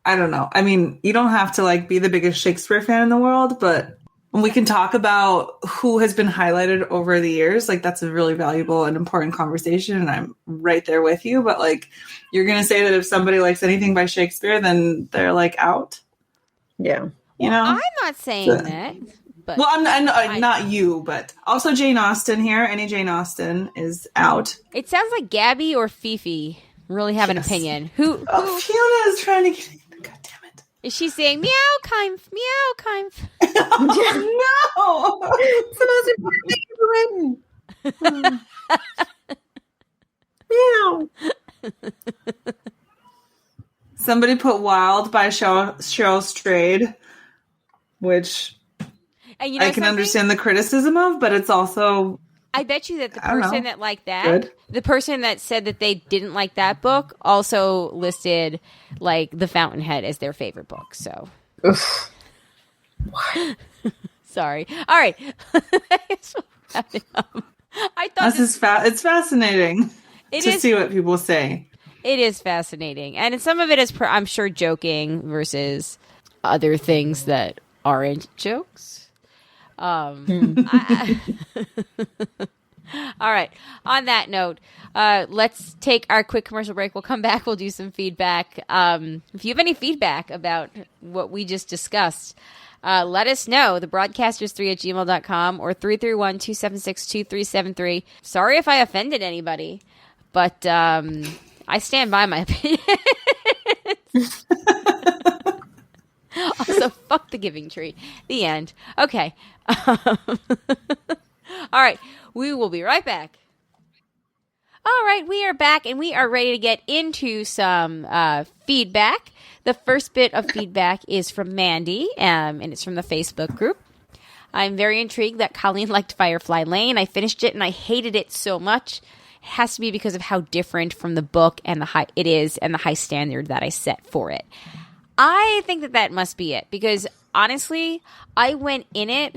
I don't know. I mean, you don't have to, like, be the biggest Shakespeare fan in the world, but we can talk about who has been highlighted over the years. Like, that's a really valuable and important conversation, and I'm right there with you. But, like, you're going to say that if somebody likes anything by Shakespeare, then they're, like, out? Yeah. You know? I'm not saying that. But well, I'm not you, but also Jane Austen here. Any Jane Austen is out. It sounds like Gabby or Fifi really have an opinion. Who? Fiona is trying to get in. God damn it. Is she saying Meow Kampf? Meow Kampf? No! It's the most important thing you've written. Meow. Somebody put Wild by Cheryl Strayed, which I can understand the criticism of, but it's also... I bet you that the person that liked that, the person that said that they didn't like that book also listed, like, The Fountainhead as their favorite book, so... Oof. What? Sorry. All right. I thought it's fascinating to see what people say. It is fascinating. And some of it is, I'm sure, joking versus other things that aren't jokes. All right. On that note, let's take our quick commercial break. We'll come back. We'll do some feedback. If you have any feedback about what we just discussed, let us know. thebroadcasters3@gmail.com or 331-276-2373. Sorry if I offended anybody, but I stand by my opinion. Also, fuck the Giving Tree. The end. Okay. All right. We will be right back. All right. We are back, and we are ready to get into some feedback. The first bit of feedback is from Mandy, and it's from the Facebook group. I'm very intrigued that Colleen liked Firefly Lane. I finished it, and I hated it so much. It has to be because of how different from the book and the high standard that I set for it. I think that must be it, because honestly, I went in it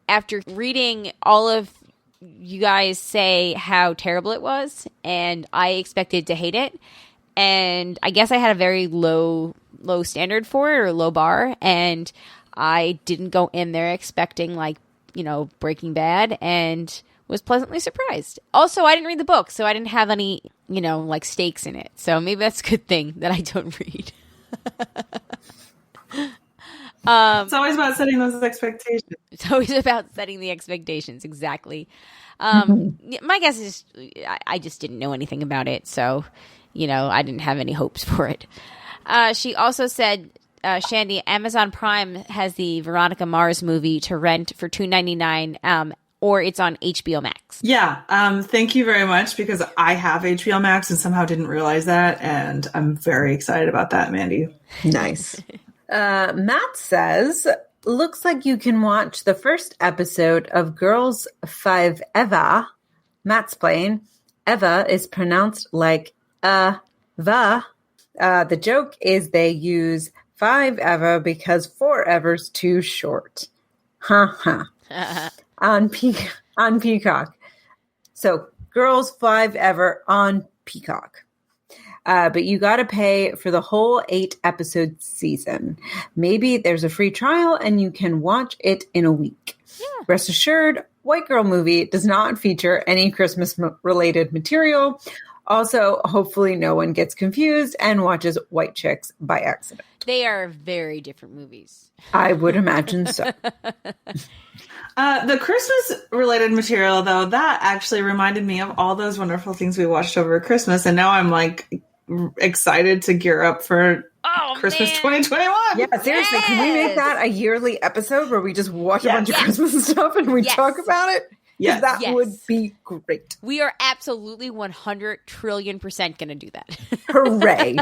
after reading all of you guys say how terrible it was, and I expected to hate it. And I guess I had a very low standard for it, or low bar, and I didn't go in there expecting, like, Breaking Bad, and was pleasantly surprised. Also, I didn't read the book, so I didn't have any, like, stakes in it. So maybe that's a good thing that I don't read. It's always about setting those expectations. It's always about setting the expectations, exactly. My guess is I just didn't know anything about it, so I didn't have any hopes for it. She also said, Shandy, Amazon Prime has the Veronica Mars movie to rent for $2.99, or it's on HBO Max. Yeah, thank you very much, because I have HBO Max and somehow didn't realize that, and I'm very excited about that, Mandy. Nice. Matt says, looks like you can watch the first episode of Girls 5 Eva. Matt's playing. Eva is pronounced like the. The joke is they use 5 ever because 4 ever's too short. Ha ha. On Peacock. So girls 5 ever on Peacock. But you got to pay for the whole 8 episode season. Maybe there's a free trial and you can watch it in a week. Yeah. Rest assured, White Girl Movie does not feature any Christmas-related material. Also, hopefully no one gets confused and watches White Chicks by accident. They are very different movies. I would imagine so. The Christmas-related material, though, that actually reminded me of all those wonderful things we watched over Christmas, and now I'm, like, excited to gear up for Christmas 2021. Yeah, seriously, yes! Can we make that a yearly episode where we just watch a bunch of Christmas stuff and we talk about it? Yes. That would be great. We are absolutely 100 trillion% going to do that. Hooray.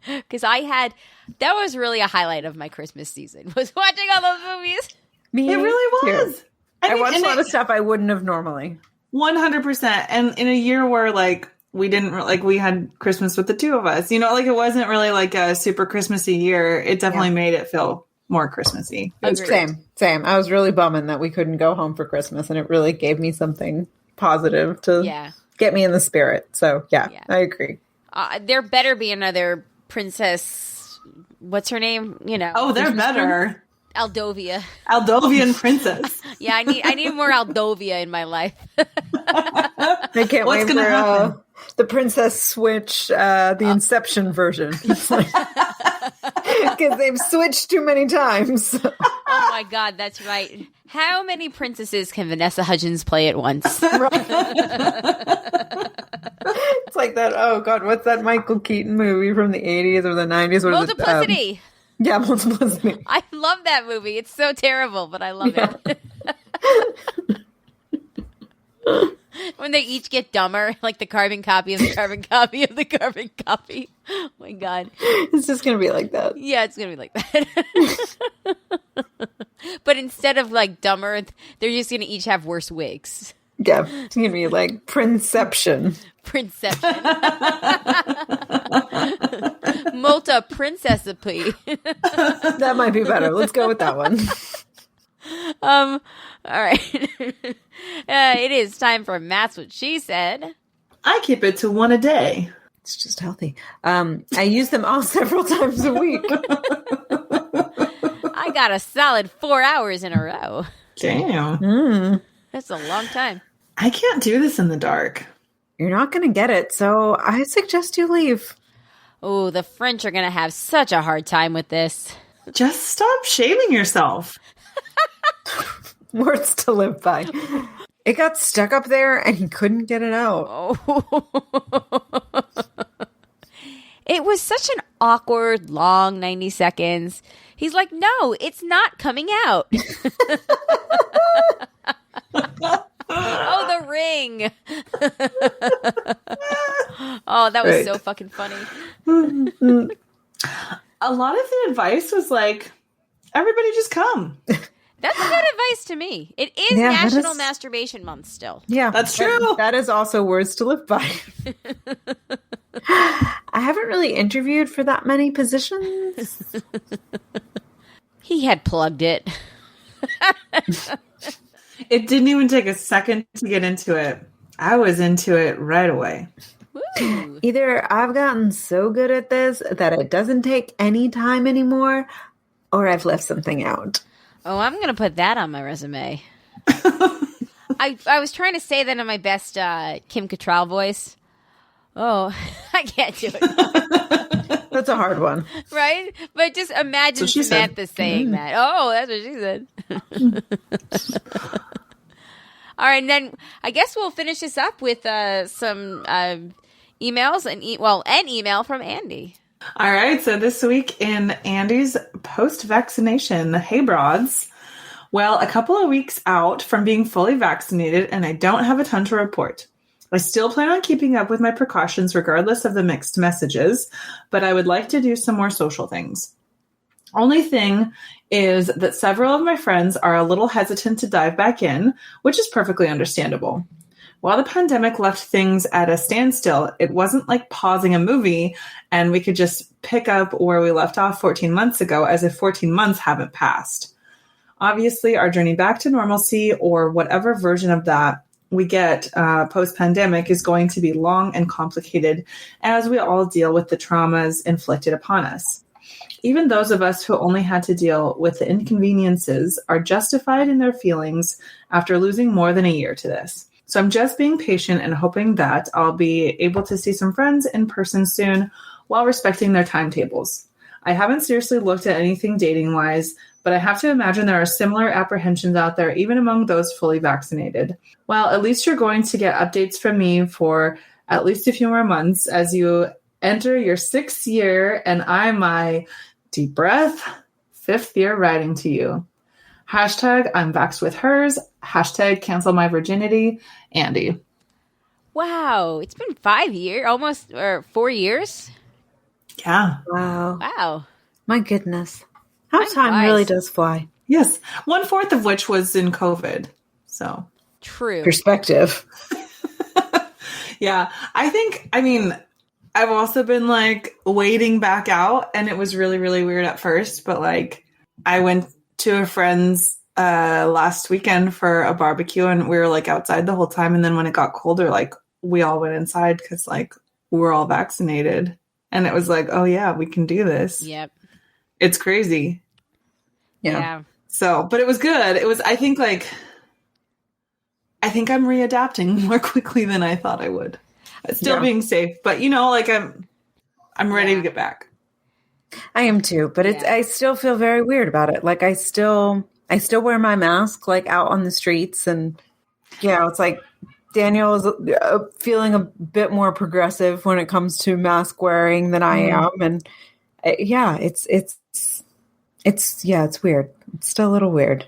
Because that was really a highlight of my Christmas season, was watching all those movies. It really was. I watched a lot of stuff I wouldn't have normally. 100%. And in a year where, like, we didn't, like, we had Christmas with the two of us. You know, like, it wasn't really, like, a super Christmassy year. It definitely made it feel more Christmassy. Same. I was really bumming that we couldn't go home for Christmas, and it really gave me something positive to get me in the spirit. So, I agree. There better be another princess. What's her name? You know. Oh, they're better. Aldovian princess. Yeah, I need more Aldovia in my life. I can't wait for the Princess Switch, the Inception version. Because they've switched too many times. Oh my God, that's right. How many princesses can Vanessa Hudgens play at once? It's like that. Oh God, what's that Michael Keaton movie from the 80s or the 90s? Multiplicity. Yeah, Multiplicity. I love that movie. It's so terrible, but I love it. When they each get dumber, like the carbon copy of the carbon copy of the carbon copy. Oh my God. It's just going to be like that. Yeah, it's going to be like that. But instead of like dumber, they're just going to each have worse wigs. Yeah, it's going to be like Prinception. Multa Princessapy. That might be better. Let's go with that one. All right. It is time for Matt's What She Said. I keep it to 1 a day. It's just healthy. I use them all several times a week. I got a solid 4 hours in a row. Damn. That's a long time. I can't do this in the dark. You're not going to get it, so I suggest you leave. Oh, the French are going to have such a hard time with this. Just stop shaving yourself. Words to live by. It got stuck up there and he couldn't get it out. Oh. It was such an awkward, long 90 seconds. He's like, no, it's not coming out. Oh, the ring. Oh, that was so fucking funny. A lot of the advice was like, everybody just come. That's good advice to me. It is National Masturbation Month still. Yeah, that's true. That is also words to live by. I haven't really interviewed for that many positions. He had plugged it. It didn't even take a second to get into it. I was into it right away. Woo. Either I've gotten so good at this that it doesn't take any time anymore, or I've left something out. Oh, I'm going to put that on my resume. I was trying to say that in my best Kim Cattrall voice. Oh, I can't do it. That's a hard one. Right? But just imagine Samantha saying that. Oh, that's what she said. All right, and then I guess we'll finish this up with some emails and an email from Andy. All right, so this week in Andy's post-vaccination, hey broads. Well, a couple of weeks out from being fully vaccinated, and I don't have a ton to report. I still plan on keeping up with my precautions regardless of the mixed messages, but I would like to do some more social things. Only thing is that several of my friends are a little hesitant to dive back in, which is perfectly understandable. While the pandemic left things at a standstill, it wasn't like pausing a movie and we could just pick up where we left off 14 months ago as if 14 months haven't passed. Obviously, our journey back to normalcy, or whatever version of that we get post-pandemic, is going to be long and complicated as we all deal with the traumas inflicted upon us. Even those of us who only had to deal with the inconveniences are justified in their feelings after losing more than a year to this. So I'm just being patient and hoping that I'll be able to see some friends in person soon while respecting their timetables. I haven't seriously looked at anything dating-wise, but I have to imagine there are similar apprehensions out there, even among those fully vaccinated. Well, at least you're going to get updates from me for at least a few more months as you enter your 6th year, and I'm my deep breath, 5th year writing to you. Hashtag I'm vaxxed with hers. Hashtag cancel my virginity. Andy. Wow. It's been 5 years, almost, or 4 years. Yeah. Wow. My goodness. How time flies. really does fly. Yes. 1/4 of which was in COVID. So true. Perspective. Yeah. I've also been like waiting back out, and it was really, really weird at first, but like I went to a friend's last weekend for a barbecue, and we were like outside the whole time. And then when it got colder, like we all went inside because like we're all vaccinated, and it was like, oh yeah, we can do this. Yep. It's crazy. Yeah. So, but it was good. It was, I think I'm readapting more quickly than I thought I would. Still being safe, but like I'm ready to get back. I am too, but I still feel very weird about it. Like I still wear my mask like out on the streets, and it's like Daniel is feeling a bit more progressive when it comes to mask wearing than I am, and it's weird. It's still a little weird.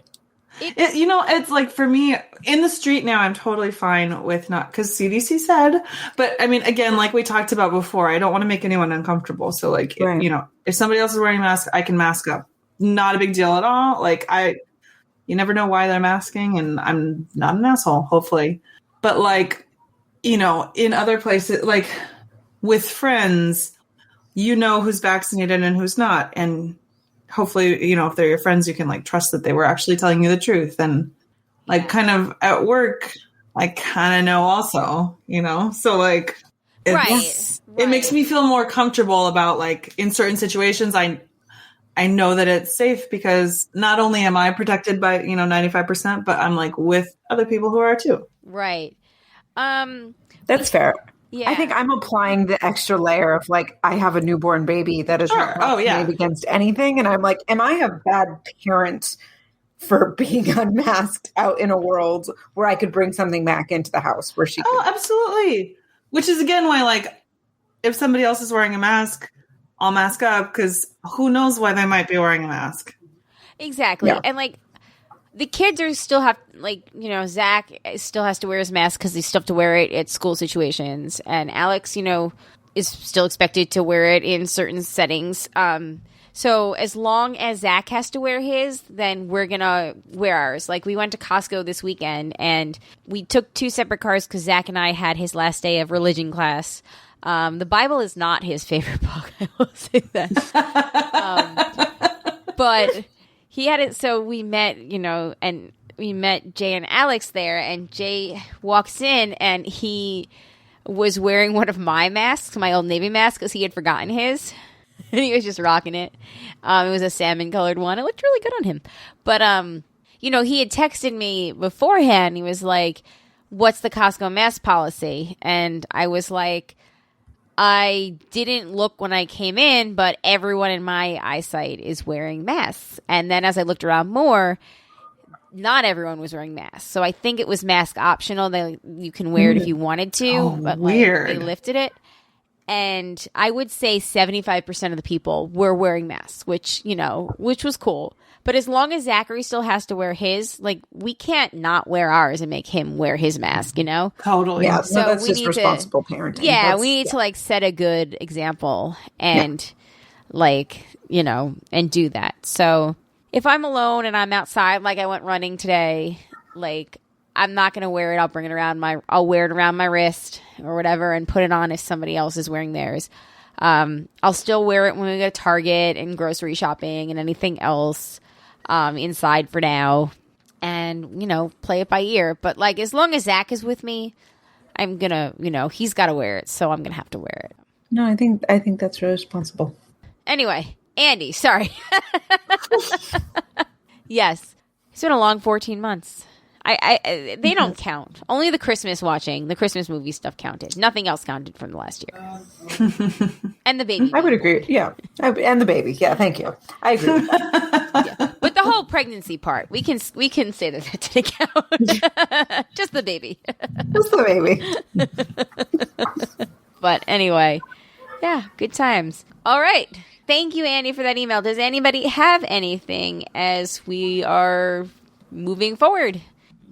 It's like for me in the street now, I'm totally fine with not, because CDC said, but I mean, again, like we talked about before, I don't want to make anyone uncomfortable. So like, if somebody else is wearing a mask, I can mask up. Not a big deal at all. Like you never know why they're masking, and I'm not an asshole, hopefully. But like, in other places, like with friends, who's vaccinated and who's not. And hopefully, if they're your friends, you can like trust that they were actually telling you the truth. And like kind of at work, I kind of know also, so like, it makes me feel more comfortable about like in certain situations, I know that it's safe because not only am I protected by, 95%, but I'm like with other people who are too. Right. That's fair. Yeah. I think I'm applying the extra layer of like, I have a newborn baby that is not vaccinated against anything. And I'm like, am I a bad parent for being unmasked out in a world where I could bring something back into the house where she could? Oh, absolutely. Which is again why like if somebody else is wearing a mask, I'll mask up, because who knows why they might be wearing a mask. Exactly. Yeah. And like the kids are still have like, Zach still has to wear his mask because they still have to wear it at school situations. And Alex, is still expected to wear it in certain settings. So as long as Zach has to wear his, then we're going to wear ours. Like we went to Costco this weekend and we took 2 separate cars because Zach and I had his last day of religion class. The Bible is not his favorite book. I will say that. But he had it. So we met, and we met Jay and Alex there, and Jay walks in and he was wearing one of my masks, my old Navy mask, because he had forgotten his. And he was just rocking it. It was a salmon colored one. It looked really good on him. But, he had texted me beforehand. He was like, what's the Costco mask policy? And I was like, I didn't look when I came in, but everyone in my eyesight is wearing masks. And then as I looked around more, not everyone was wearing masks. So I think it was mask optional. You can wear it if you wanted to, but weird. They lifted it. And I would say 75% of the people were wearing masks, which was cool. But as long as Zachary still has to wear his, like, we can't not wear ours and make him wear his mask, Totally. Yeah, so that's just responsible parenting. Yeah, we need to, like, set a good example and, and do that. So if I'm alone and I'm outside, like I went running today, like, I'm not going to wear it. I'll I'll wear it around my wrist or whatever and put it on if somebody else is wearing theirs. I'll still wear it when we go to Target and grocery shopping and anything else inside for now, and play it by ear. But like, as long as Zach is with me, I'm gonna, he's got to wear it, so I'm gonna have to wear it. No, I think that's really responsible. Anyway, Andy, sorry. Yes, it's been a long 14 months. They don't count. Only the Christmas movie stuff counted. Nothing else counted from the last year. And the baby. I would agree. Yeah. And the baby. Yeah, thank you. I agree with that. Yeah. But the whole pregnancy part, we can say that didn't count. Just the baby. Just the baby. But anyway, yeah, good times. All right. Thank you, Andy, for that email. Does anybody have anything as we are moving forward?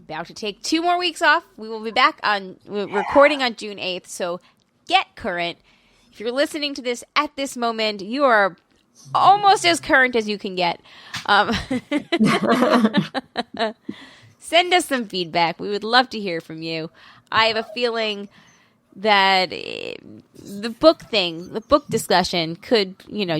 About to take 2 more weeks off. We will be back on recording on June 8th, so get current. If you're listening to this at this moment, you are almost as current as you can get. Send us some feedback. We would love to hear from you. I have a feeling that the book discussion could,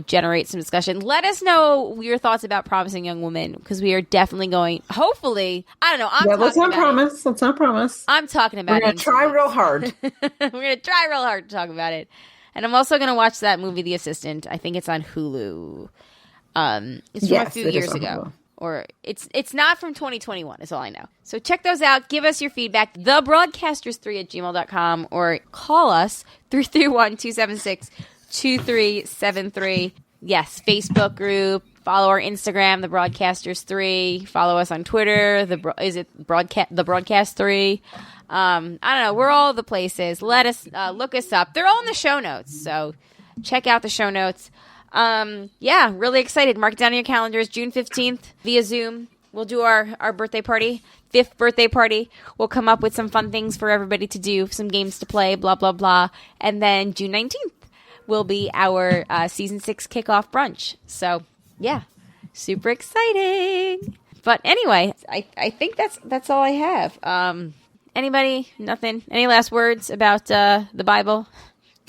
generate some discussion. Let us know your thoughts about Promising Young Woman, because we are definitely going, hopefully, I don't know. Let's not promise. Let's not promise. I'm talking about it. We're going to try real hard. We're going to try real hard to talk about it. And I'm also going to watch that movie, The Assistant. I think it's on Hulu. It's from a few years ago. Or it's not from 2021 is all I know. So check those out. Give us your feedback. thebroadcasters3@gmail.com or call us 331-276-2373. Yes, Facebook group. Follow our Instagram, The Broadcasters 3. Follow us on Twitter. The Broadcast 3. I don't know. We're all the places. Let us look us up. They're all in the show notes. So check out the show notes. Yeah, really excited. Mark it down on your calendars. June 15th via Zoom. We'll do our birthday party, 5th birthday party. We'll come up with some fun things for everybody to do, some games to play, blah, blah, blah. And then June 19th will be our season 6 kickoff brunch. So, yeah, super exciting. But anyway, I think that's all I have. Anybody? Nothing? Any last words about the Bible?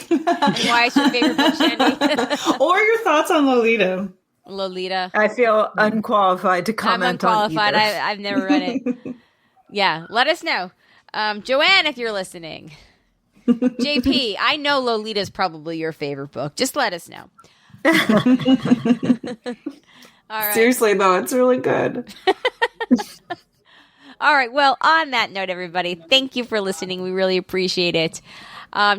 Why is your favorite book, Shandy? Or your thoughts on Lolita? I feel unqualified to comment. I'm unqualified. On I've never read it. Yeah, let us know. Joanne, if you're listening. JP, I know Lolita's probably your favorite book. Just let us know. All right. Seriously, though, it's really good. All right. Well, on that note, everybody, thank you for listening. We really appreciate it.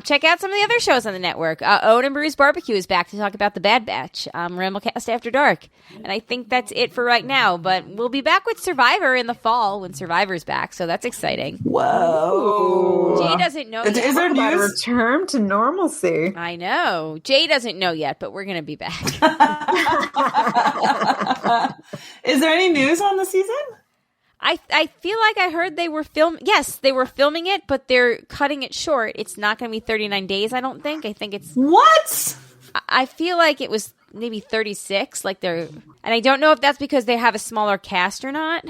Check out some of the other shows on the network. Owen and Brews Barbecue is back to talk about The Bad Batch. Ramblecast After Dark. And I think that's it for right now. But we'll be back with Survivor in the fall when Survivor's back. So that's exciting. Whoa. Jay doesn't know yet. Is there news? A return to normalcy. I know. Jay doesn't know yet, but we're going to be back. Is there any news on the season? I feel like I heard they were they were filming it, but they're cutting it short. It's not going to be 39 days, I don't think. I think it's... What? I feel like it was maybe 36. And I don't know if that's because they have a smaller cast or not.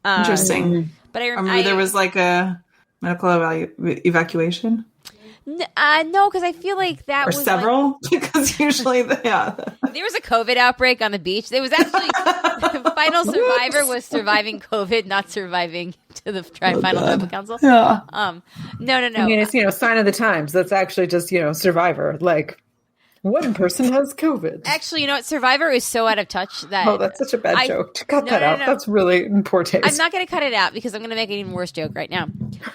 Interesting. But I remember there was like a medical evacuation. No, because I feel like that was several. Because usually, there was a COVID outbreak on the beach. It was actually the final survivor was surviving COVID, not surviving to the final tribal council. Yeah. No. I mean, it's sign of the times. That's actually just survivor. Like, one person has COVID. Actually, Survivor is so out of touch that... that's such a bad joke. Cut that out. No. That's really in poor taste. I'm not going to cut it out because I'm going to make an even worse joke right now.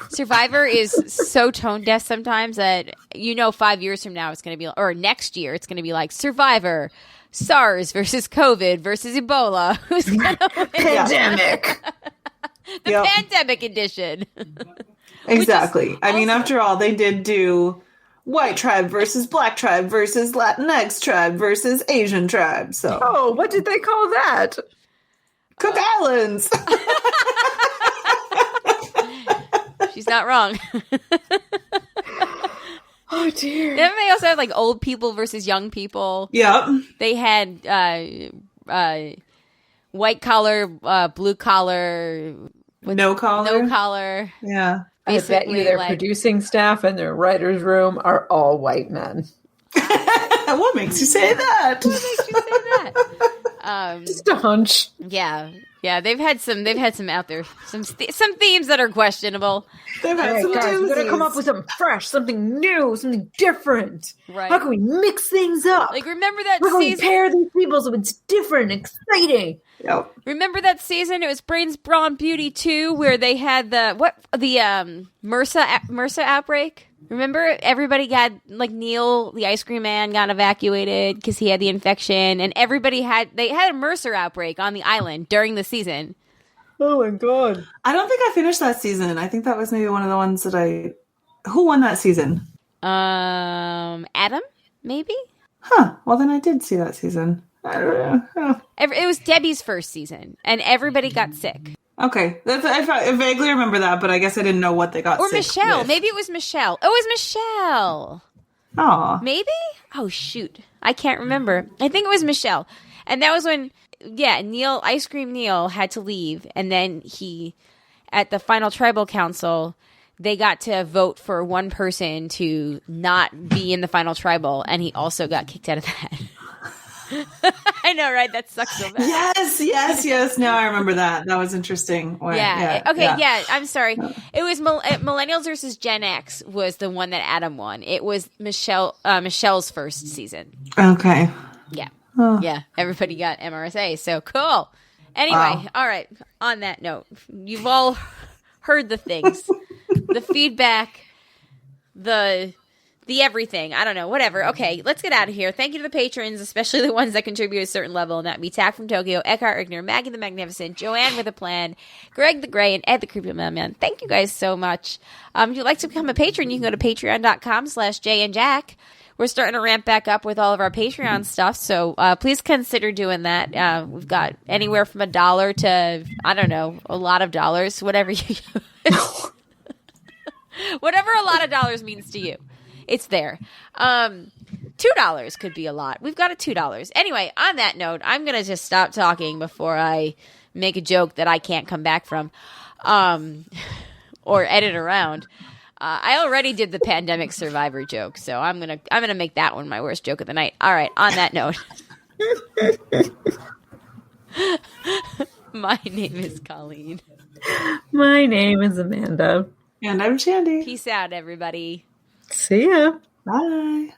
Survivor is so tone deaf sometimes that 5 years from now it's going to be... Or next year it's going to be like Survivor, SARS versus COVID versus Ebola. Who's going to win? Pandemic. The pandemic edition. Exactly. I mean, after all, they did do... White tribe versus black tribe versus Latinx tribe versus Asian tribe. So, what did they call that? Cook Islands. She's not wrong. Oh dear. Then they also had old people versus young people. Yep. They had white collar, blue collar, no collar. No collar. Yeah. Basically, I bet you their producing staff and their writer's room are all white men. What makes you say that? Just a hunch. Yeah, they've had some out there, some themes that are questionable. They've had some guys, we gotta come up with something fresh, something new, something different. Right? How can we mix things up? Like, remember that season? We pair these people so it's different, exciting. Yep. Remember that season? It was Brains, Brawn, Beauty 2, where they had the MRSA outbreak. Remember, everybody got, like, Neil, the ice cream man, got evacuated because he had the infection, and they had a MRSA outbreak on the island during the season. Oh my god! I don't think I finished that season. I think that was maybe one of the ones that Who won that season? Adam, maybe. Huh. Well, then I did see that season. I don't know. It was Debbie's first season, and everybody got sick. Okay, I vaguely remember that, but I guess I didn't know what they got. Or sick Michelle. with. Maybe it was Michelle. Oh, it was Michelle. Aw. Maybe? Oh, shoot. I can't remember. I think it was Michelle. And that was when, Ice Cream Neil had to leave. And then at the final tribal council, they got to vote for one person to not be in the final tribal. And he also got kicked out of that. I know, right? That sucks so bad. Yes. Now I remember that. That was interesting. I'm sorry. It was Millennials versus Gen X was the one that Adam won. It was Michelle's first season. Okay. Yeah. Oh. Yeah. Everybody got MRSA. So cool. Anyway, All right. On that note, you've all heard the things, the feedback, the everything. I don't know. Whatever. Okay, let's get out of here. Thank you to the patrons, especially the ones that contribute a certain level, and that would be Tack from Tokyo, Eckhart Rigner, Maggie the Magnificent, Joanne with a Plan, Greg the Gray, and Ed the Creepy Mailman. Thank you guys so much. If you'd like to become a patron, you can go to patreon.com/jayandjack. We're starting to ramp back up with all of our Patreon stuff, so please consider doing that. We've got anywhere from $1 to, I don't know, a lot of dollars, whatever whatever a lot of dollars means to you. It's there. $2 could be a lot. We've got a $2. Anyway, on that note, I'm going to just stop talking before I make a joke that I can't come back from or edit around. I already did the pandemic survivor joke, so I'm gonna make that one my worst joke of the night. All right, on that note. My name is Colleen. My name is Amanda. And I'm Shandy. Peace out, everybody. See ya. Bye.